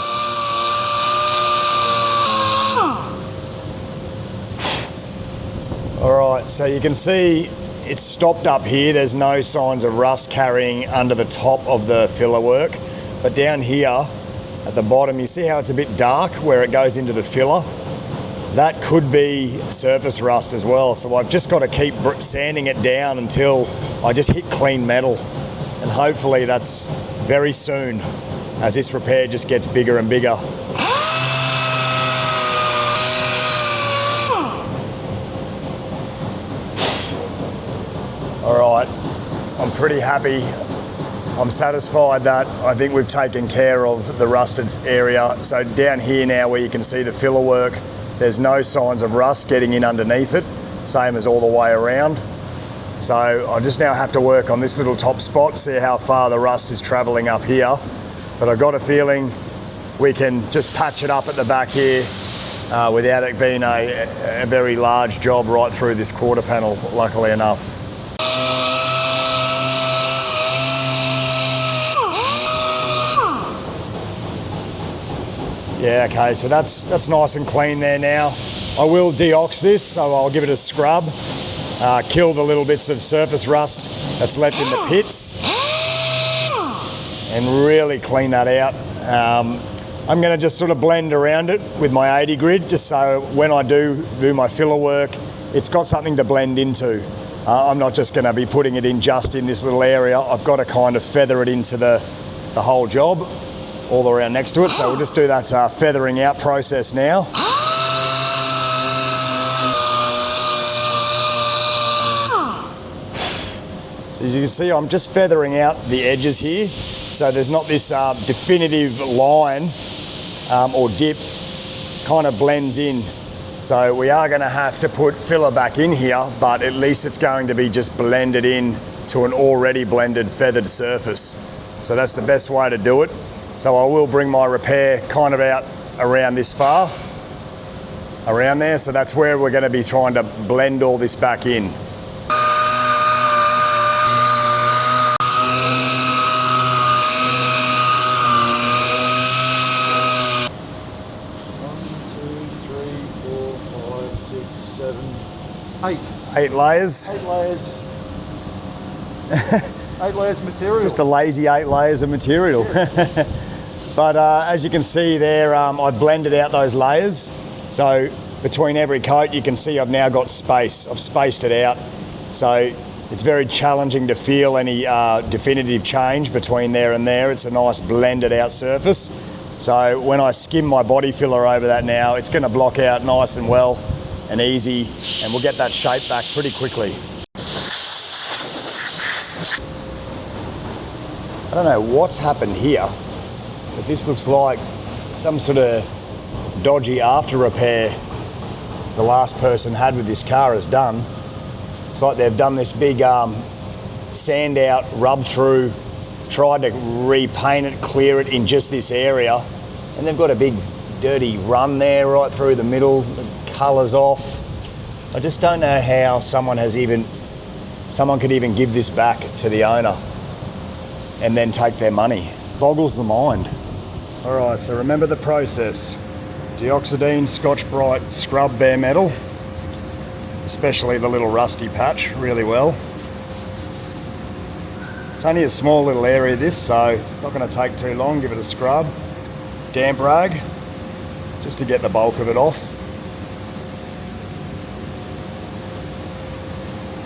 All right, so you can see it's stopped up here. There's no signs of rust carrying under the top of the filler work. But down here at the bottom, you see how it's a bit dark where it goes into the filler? That could be surface rust as well. So I've just got to keep sanding it down until I just hit clean metal. And hopefully that's very soon as this repair just gets bigger and bigger. All right, I'm pretty happy I'm satisfied that I think we've taken care of the rusted area. So down here now where you can see the filler work, there's no signs of rust getting in underneath it, same as all the way around. So I just now have to work on this little top spot, see how far the rust is travelling up here. But I've got a feeling we can just patch it up at the back here without it being a very large job right through this quarter panel, luckily enough. Yeah, okay, so that's nice and clean there now. I will deox this, so I'll give it a scrub, kill the little bits of surface rust that's left in the pits, and really clean that out. I'm going to just sort of blend around it with my 80 grit, just so when I do my filler work, it's got something to blend into. I'm not just going to be putting it in just in this little area. I've got to kind of feather it into the whole job, all around next to it. So we'll just do that feathering out process now. So as you can see, I'm just feathering out the edges here. So there's not this definitive line or dip, kind of blends in. So we are going to have to put filler back in here, but at least it's going to be just blended in to an already blended feathered surface. So that's the best way to do it. So I will bring my repair kind of out around this far, around there. So that's where we're going to be trying to blend all this back in. Eight layers. 8 layers. 8 layers of material. Just a lazy 8 layers of material. But as you can see there, I blended out those layers. So between every coat, you can see I've now got space. I've spaced it out. So it's very challenging to feel any definitive change between there and there. It's a nice blended out surface. So when I skim my body filler over that now, it's going to block out nice and well and easy, and we'll get that shape back pretty quickly. I don't know what's happened here, but this looks like some sort of dodgy after repair the last person had with this car has done. It's like they've done this big sand out, rub through, tried to repaint it, clear it in just this area, and they've got a big dirty run there right through the middle, the colour's off. I just don't know how someone could even give this back to the owner and then take their money. Boggles the mind. All right, so remember the process. Deoxidine, Scotch-Brite, scrub bare metal, especially the little rusty patch, really well. It's only a small little area this, so it's not going to take too long. Give it a scrub. Damp rag, just to get the bulk of it off.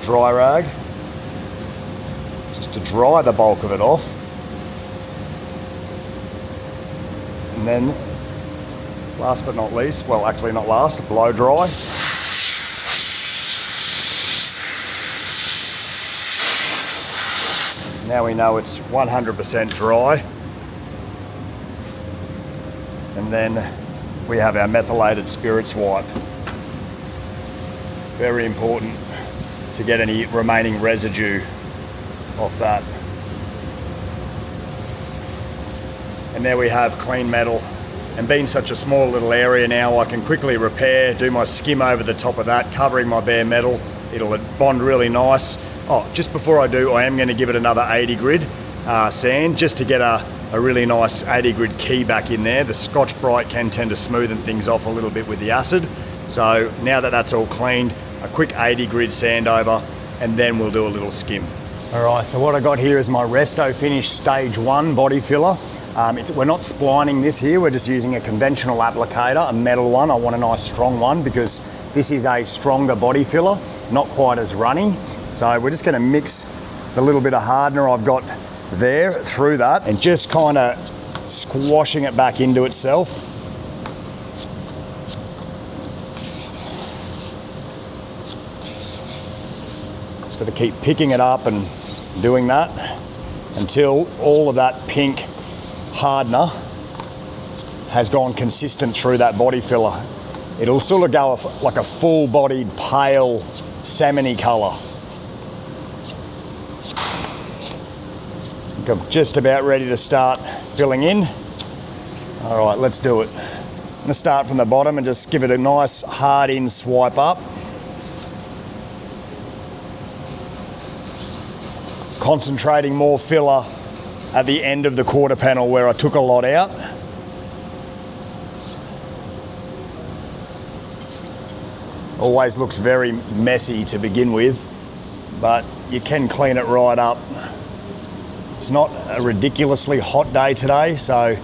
Dry rag, just to dry the bulk of it off. And then, last but not least, well actually not last, blow dry. Now we know it's 100% dry. And then we have our methylated spirits wipe. Very important to get any remaining residue off that. And there we have clean metal. And being such a small little area now, I can quickly repair, do my skim over the top of that, covering my bare metal. It'll bond really nice. Oh, just before I do, I am going to give it another 80 grit sand, just to get a really nice 80 grit key back in there. The Scotch-Brite can tend to smoothen things off a little bit with the acid. So now that that's all cleaned, a quick 80 grit sand over, and then we'll do a little skim. All right, so what I got here is my Resto Finish Stage 1 body filler. We're not splining this here, we're just using a conventional applicator, a metal one. I want a nice strong one because this is a stronger body filler, not quite as runny. So we're just gonna mix the little bit of hardener I've got there through that and just kind of squashing it back into itself. Just got to keep picking it up and doing that. until all of that pink hardener has gone consistent through that body filler. It'll sort of go like a full-bodied, pale, salmon-y colour. I'm just about ready to start filling in. All right, let's do it. I'm going to start from the bottom and just give it a nice hard in swipe up. Concentrating more filler at the end of the quarter panel where I took a lot out. Always looks very messy to begin with, but you can clean it right up. It's not a ridiculously hot day today, so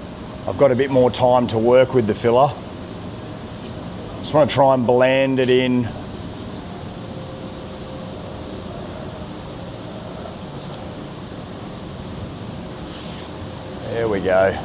I've got a bit more time to work with the filler. Just want to try and blend it in. There we go.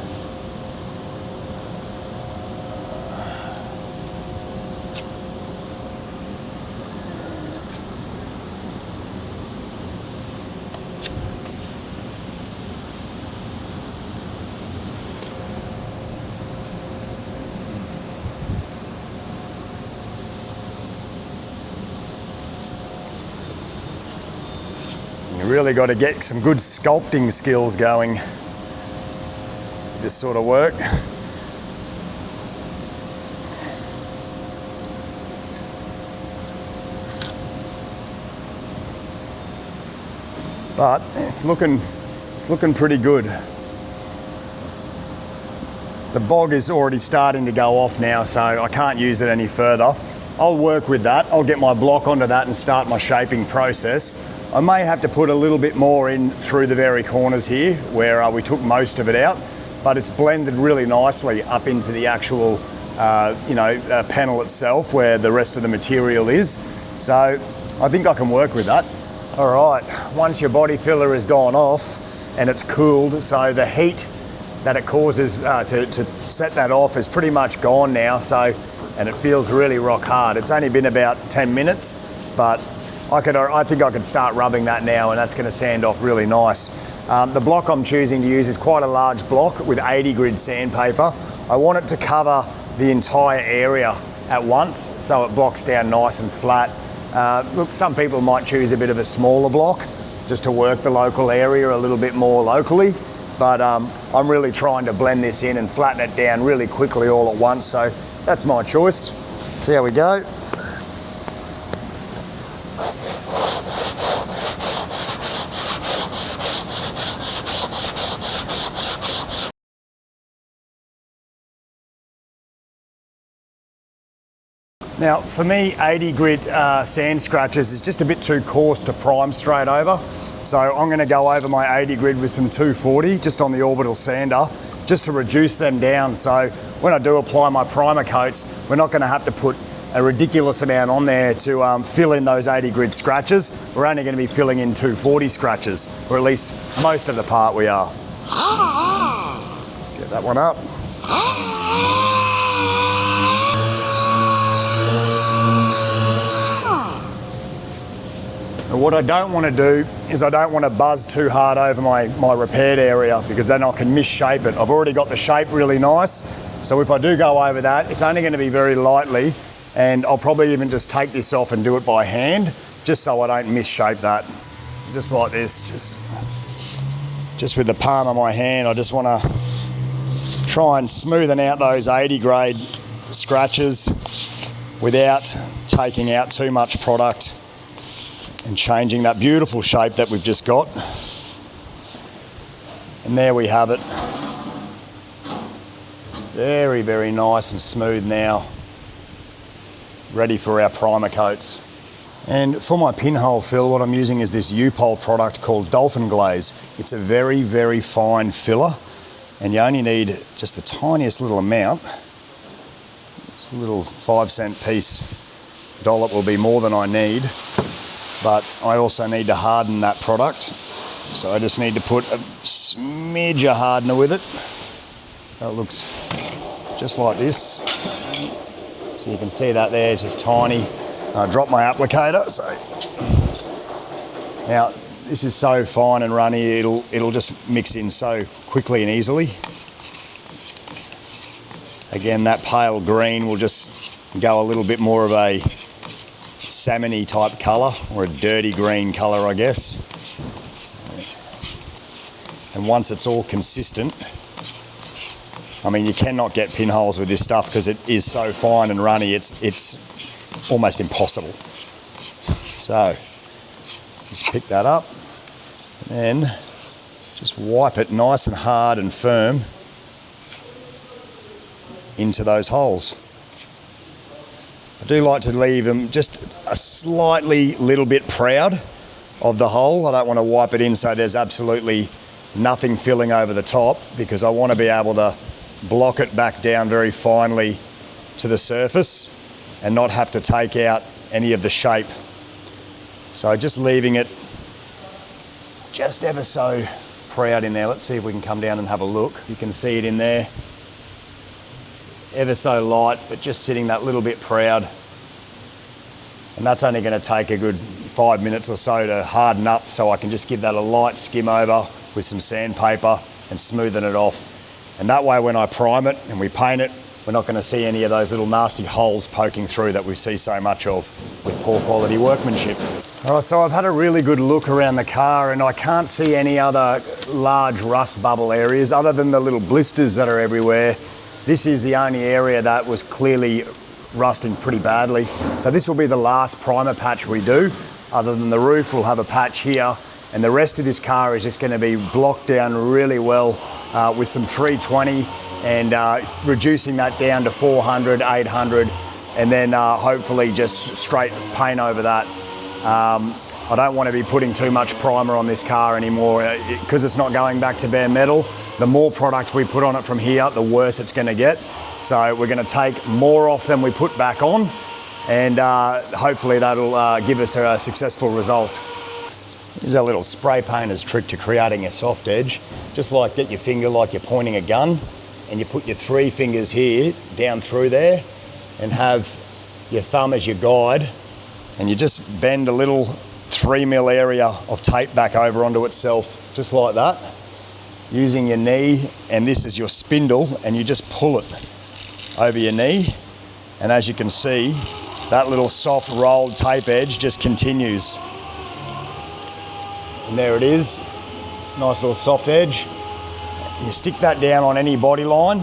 You really got to get some good sculpting skills going with this sort of work. But it's looking pretty good. The bog is already starting to go off now, so I can't use it any further. I'll work with that. I'll get my block onto that and start my shaping process. I may have to put a little bit more in through the very corners here where we took most of it out, but it's blended really nicely up into the actual panel itself where the rest of the material is. So I think I can work with that. All right, once your body filler has gone off and it's cooled, so the heat that it causes to set that off is pretty much gone now, and it feels really rock hard. It's only been about 10 minutes, but I think I could start rubbing that now, and that's going to sand off really nice. The block I'm choosing to use is quite a large block with 80 grit sandpaper. I want it to cover the entire area at once, so it blocks down nice and flat. Look, some people might choose a bit of a smaller block just to work the local area a little bit more locally, but I'm really trying to blend this in and flatten it down really quickly all at once, so that's my choice. See how we go. Now, for me, 80 grit sand scratches is just a bit too coarse to prime straight over. So I'm going to go over my 80 grit with some 240 just on the orbital sander, just to reduce them down. So when I do apply my primer coats, we're not going to have to put a ridiculous amount on there to fill in those 80 grit scratches. We're only going to be filling in 240 scratches, or at least most of the part we are. Let's get that one up. And what I don't want to do is I don't want to buzz too hard over my repaired area, because then I can misshape it. I've already got the shape really nice, so if I do go over that, it's only going to be very lightly, and I'll probably even just take this off and do it by hand, just so I don't misshape that. Just like this, just with the palm of my hand, I just want to try and smoothen out those 80 grade scratches without taking out too much product and changing that beautiful shape that we've just got. And there we have it. Very, very nice and smooth now. Ready for our primer coats. And for my pinhole fill, what I'm using is this U-Pole product called Dolphin Glaze. It's a very, very fine filler, and you only need just the tiniest little amount. This little 5-cent piece dollop will be more than I need. But I also need to harden that product. So I just need to put a smidge of hardener with it. So it looks just like this. So you can see that there, it's just tiny. I dropped my applicator. So now This is so fine and runny, it'll just mix in so quickly and easily. Again, that pale green will just go a little bit more of a salmon-y type colour, or a dirty green colour, I guess. And once it's all consistent, I mean, you cannot get pinholes with this stuff because it is so fine and runny, it's almost impossible. So, just pick that up and then just wipe it nice and hard and firm into those holes. I do like to leave them just a slightly little bit proud of the hole. I don't want to wipe it in so there's absolutely nothing filling over the top, because I want to be able to block it back down very finely to the surface and not have to take out any of the shape. So just leaving it just ever so proud in there. Let's see if we can come down and have a look. You can see it in there. Ever so light, but just sitting that little bit proud. And that's only going to take a good 5 minutes or so to harden up, so I can just give that a light skim over with some sandpaper and smoothen it off. And that way when I prime it and we paint it, we're not going to see any of those little nasty holes poking through that we see so much of with poor quality workmanship. All right, so I've had a really good look around the car and I can't see any other large rust bubble areas other than the little blisters that are everywhere. This is the only area that was clearly rusting pretty badly. So this will be the last primer patch we do. Other than the roof, we'll have a patch here, and the rest of this car is just going to be blocked down really well with some 320 and reducing that down to 400, 800, and then hopefully just straight paint over that. I don't want to be putting too much primer on this car anymore because it's not going back to bare metal. The more product we put on it from here, the worse it's going to get. So we're going to take more off than we put back on, and hopefully that'll give us a successful result. Here's a little spray painter's trick to creating a soft edge. Just like get your finger like you're pointing a gun, and you put your 3 fingers here down through there and have your thumb as your guide, and you just bend a little 3mm area of tape back over onto itself, just like that, using your knee, and this is your spindle, and you just pull it over your knee, and as you can see, that little soft rolled tape edge just continues. And there it is. It's a nice little soft edge. You stick that down on any body line,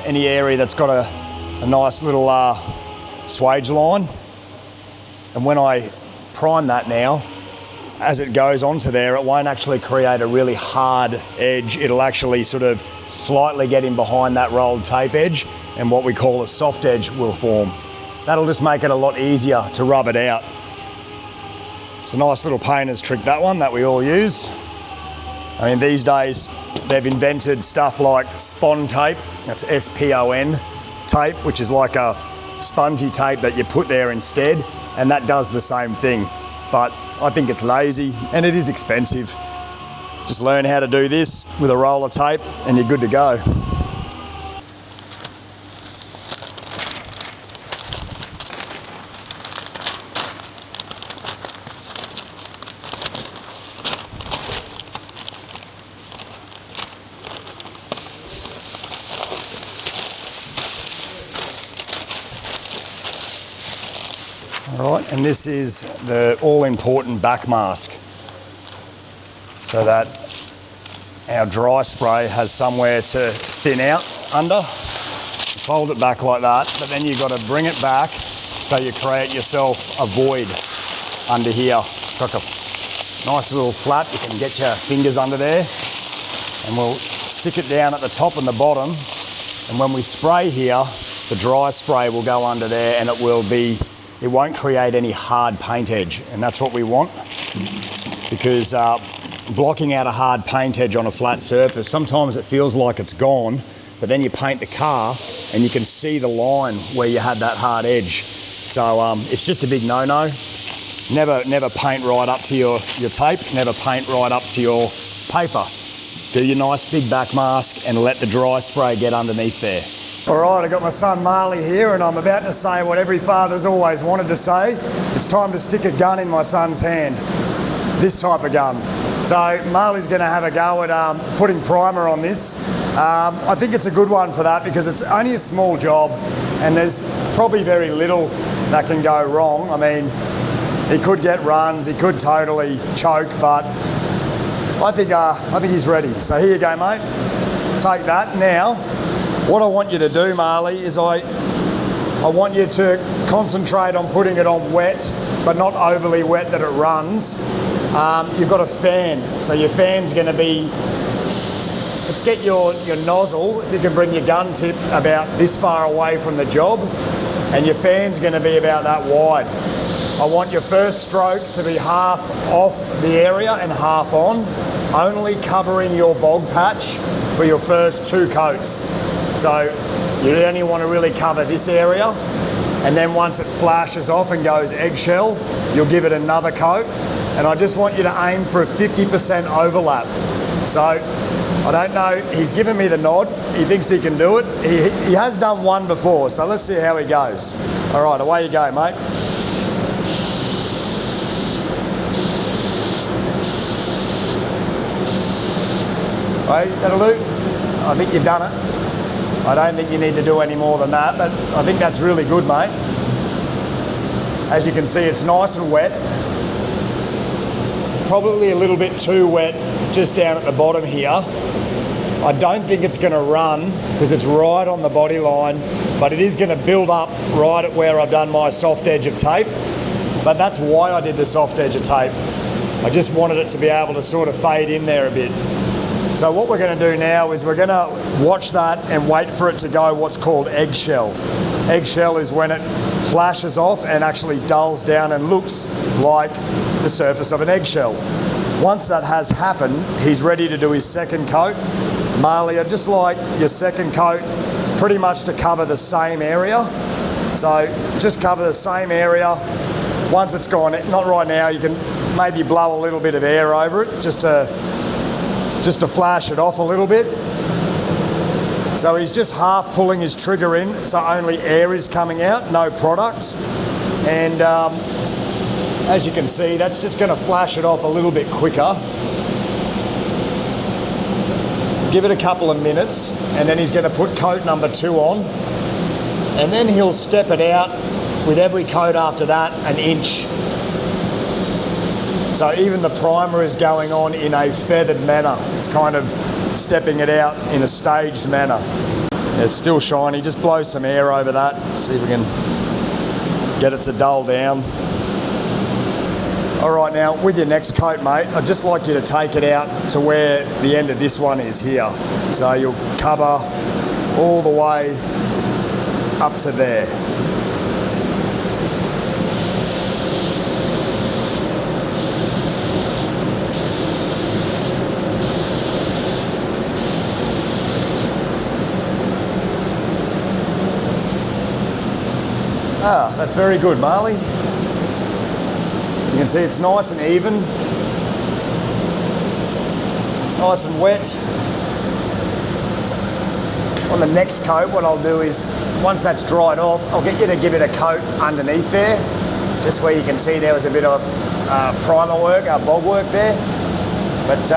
any area that's got a nice little swage line. And when I prime that now, as it goes onto there, it won't actually create a really hard edge. It'll actually sort of slightly get in behind that rolled tape edge, and what we call a soft edge will form. That'll just make it a lot easier to rub it out. It's a nice little painter's trick, that one, that we all use. I mean, these days, they've invented stuff like Spon tape. That's S-P-O-N tape, which is like a spongy tape that you put there instead, and that does the same thing. But I think it's lazy and it is expensive. Just learn how to do this with a roll of tape and you're good to go. All right, and this is the all-important back mask, so that our dry spray has somewhere to thin out under. Fold it back like that, but then you've got to bring it back so you create yourself a void under here. It's like a nice little flat. You can get your fingers under there, and we'll stick it down at the top and the bottom, and when we spray here, the dry spray will go under there, and it won't create any hard paint edge, and that's what we want, because blocking out a hard paint edge on a flat surface, sometimes it feels like it's gone, but then you paint the car and you can see the line where you had that hard edge. So it's just a big no-no. Never paint right up to your tape, never paint right up to your paper. Do your nice big back mask and let the dry spray get underneath there. All right, I got my son Marley here, and I'm about to say what every father's always wanted to say. It's time to stick a gun in my son's hand. this type of gun. So Marley's going to have a go at putting primer on this. I think it's a good one for that because it's only a small job and there's probably very little that can go wrong. I mean, he could get runs, he could totally choke, but I think he's ready. So here you go, mate. Take that. Now, what I want you to do, Marley, is I want you to concentrate on putting it on wet, but not overly wet that it runs. You've got a fan, so your fan's going to be, let's get your nozzle, if you can bring your gun tip about this far away from the job, and your fan's going to be about that wide. I want your first stroke to be half off the area and half on, only covering your bog patch for your first 2 coats. So you only want to really cover this area, and then once it flashes off and goes eggshell, you'll give it another coat. And I just want you to aim for a 50% overlap. So I don't know, he's given me the nod, he thinks he can do it. He has done one before, so let's see how he goes. All right, away you go, mate. Right, that'll do. I think you've done it. I don't think you need to do any more than that, but I think that's really good, mate. As you can see, it's nice and wet. Probably a little bit too wet just down at the bottom here. I don't think it's going to run because it's right on the body line, but it is going to build up right at where I've done my soft edge of tape. But that's why I did the soft edge of tape. I just wanted it to be able to sort of fade in there a bit. So what we're going to do now is we're going to watch that and wait for it to go what's called eggshell. Eggshell is when it flashes off and actually dulls down and looks like the surface of an eggshell. Once that has happened, he's ready to do his second coat. Marley, I'd just like your second coat pretty much to cover the same area. So just cover the same area. Once it's gone, not right now, you can maybe blow a little bit of air over it just to flash it off a little bit. So he's just half pulling his trigger in, so only air is coming out, no product. And as you can see, that's just going to flash it off a little bit quicker. Give it a couple of minutes, and then he's going to put coat number 2 on. And then he'll step it out with every coat after that an inch. So even the primer is going on in a feathered manner. It's kind of stepping it out in a staged manner. It's still shiny, just blow some air over that. See if we can get it to dull down. All right, now with your next coat, mate, I'd just like you to take it out to where the end of this one is here. So you'll cover all the way up to there. Ah, that's very good, Marley. As you can see, it's nice and even, nice and wet. On the next coat, what I'll do is, once that's dried off, I'll get you to give it a coat underneath there, just where you can see there was a bit of primer work, bog work there. But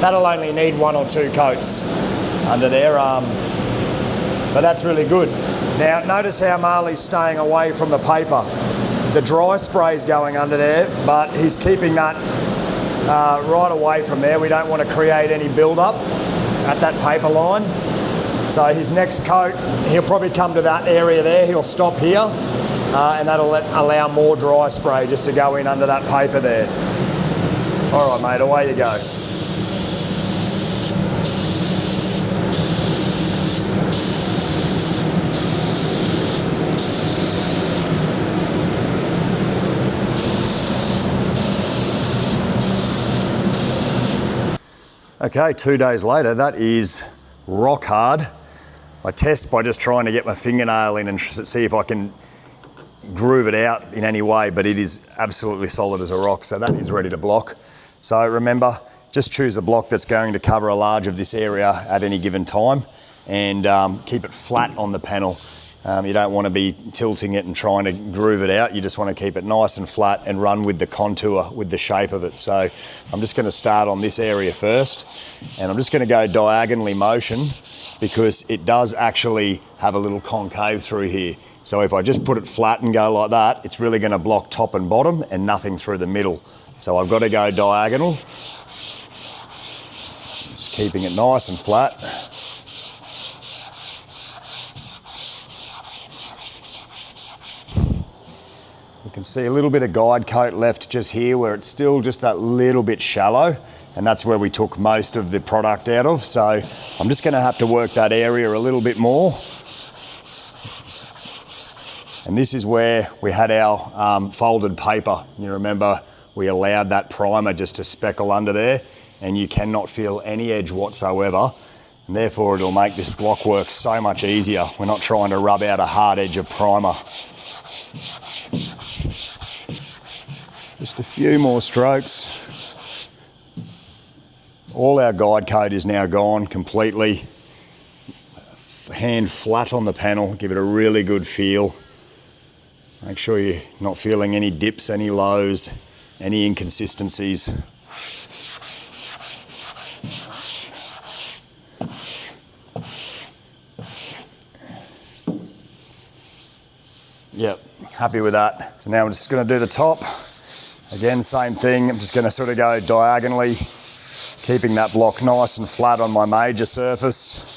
that'll only need 1 or 2 coats under there. But that's really good. Now, notice how Marley's staying away from the paper. The dry spray's going under there, but he's keeping that right away from there. We don't want to create any build-up at that paper line. So his next coat, he'll probably come to that area there. He'll stop here, and that'll allow more dry spray just to go in under that paper there. All right, mate, away you go. Okay, 2 days later, that is rock hard. I test by just trying to get my fingernail in and see if I can groove it out in any way, but it is absolutely solid as a rock, so that is ready to block. So remember, just choose a block that's going to cover a large of this area at any given time, and keep it flat on the panel. You don't want to be tilting it and trying to groove it out. You just want to keep it nice and flat and run with the contour, with the shape of it. So I'm just going to start on this area first, and I'm just going to go diagonally motion because it does actually have a little concave through here. So if I just put it flat and go like that, it's really going to block top and bottom and nothing through the middle. So I've got to go diagonal, just keeping it nice and flat. You can see a little bit of guide coat left just here where it's still just that little bit shallow, and that's where we took most of the product out of. So I'm just going to have to work that area a little bit more. And this is where we had our folded paper. You remember we allowed that primer just to speckle under there, and you cannot feel any edge whatsoever. And therefore it'll make this block work so much easier. We're not trying to rub out a hard edge of primer. Just a few more strokes. All our guide coat is now gone completely. Hand flat on the panel, give it a really good feel. Make sure you're not feeling any dips, any lows, any inconsistencies. Yep, happy with that. So now I'm just going to do the top. Again, same thing. I'm just going to sort of go diagonally, keeping that block nice and flat on my major surface.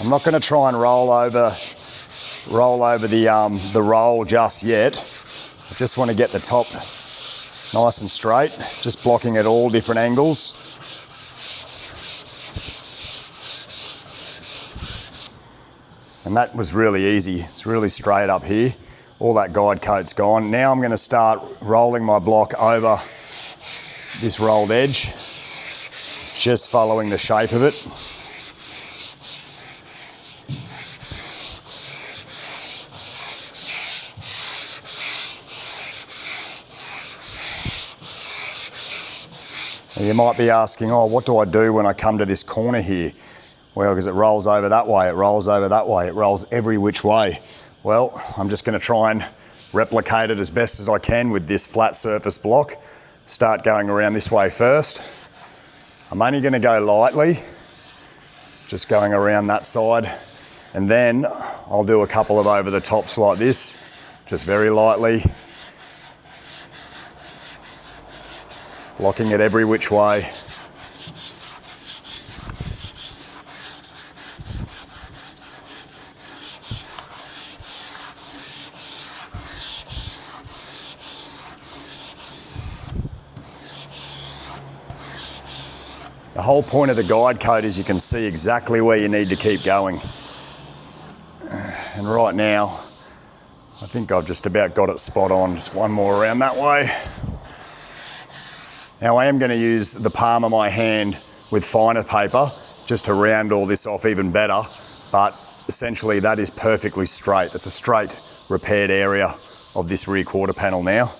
I'm not going to try and roll over the roll just yet. I just want to get the top nice and straight, just blocking at all different angles. And that was really easy. It's really straight up here. All that guide coat's gone. Now I'm going to start rolling my block over this rolled edge, just following the shape of it. You might be asking, oh, what do I do when I come to this corner here? Well, because it rolls over that way, it rolls over that way, it rolls every which way. Well, I'm just going to try and replicate it as best as I can with this flat surface block. Start going around this way first. I'm only going to go lightly, just going around that side, and then I'll do a couple of over the tops like this, just very lightly, blocking it every which way. The whole point of the guide coat is you can see exactly where you need to keep going. And right now, I think I've just about got it spot on. Just one more around that way. Now I am going to use the palm of my hand with finer paper just to round all this off even better, but essentially that is perfectly straight. It's a straight repaired area of this rear quarter panel now.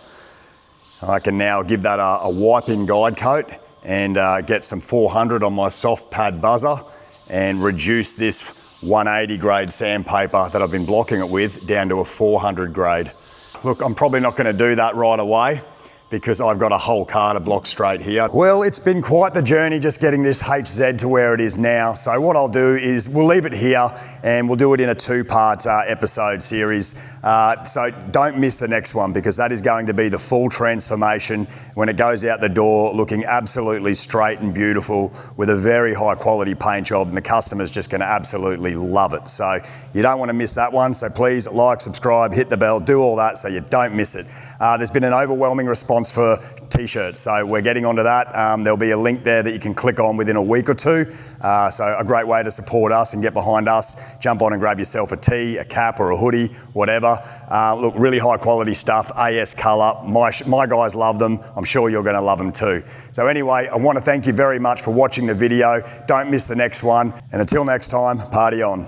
I can now give that a wipe-in guide coat and get some 400 on my soft pad buzzer and reduce this 180 grade sandpaper that I've been blocking it with down to a 400 grade. Look, I'm probably not going to do that right away because I've got a whole car to block straight here. Well, it's been quite the journey just getting this HZ to where it is now. So what I'll do is we'll leave it here and we'll do it in a two-part episode series. So don't miss the next one because that is going to be the full transformation when it goes out the door looking absolutely straight and beautiful with a very high quality paint job, and the customer's just going to absolutely love it. So you don't want to miss that one. So please like, subscribe, hit the bell, do all that so you don't miss it. There's been an overwhelming response for t-shirts, so we're getting onto that. There'll be a link there that you can click on within a week or two. So a great way to support us and get behind us. Jump on and grab yourself a tee, a cap or a hoodie, whatever. Look, really high quality stuff, AS colour. My guys love them. I'm sure you're going to love them too. So anyway, I want to thank you very much for watching the video. Don't miss the next one, and until next time, party on.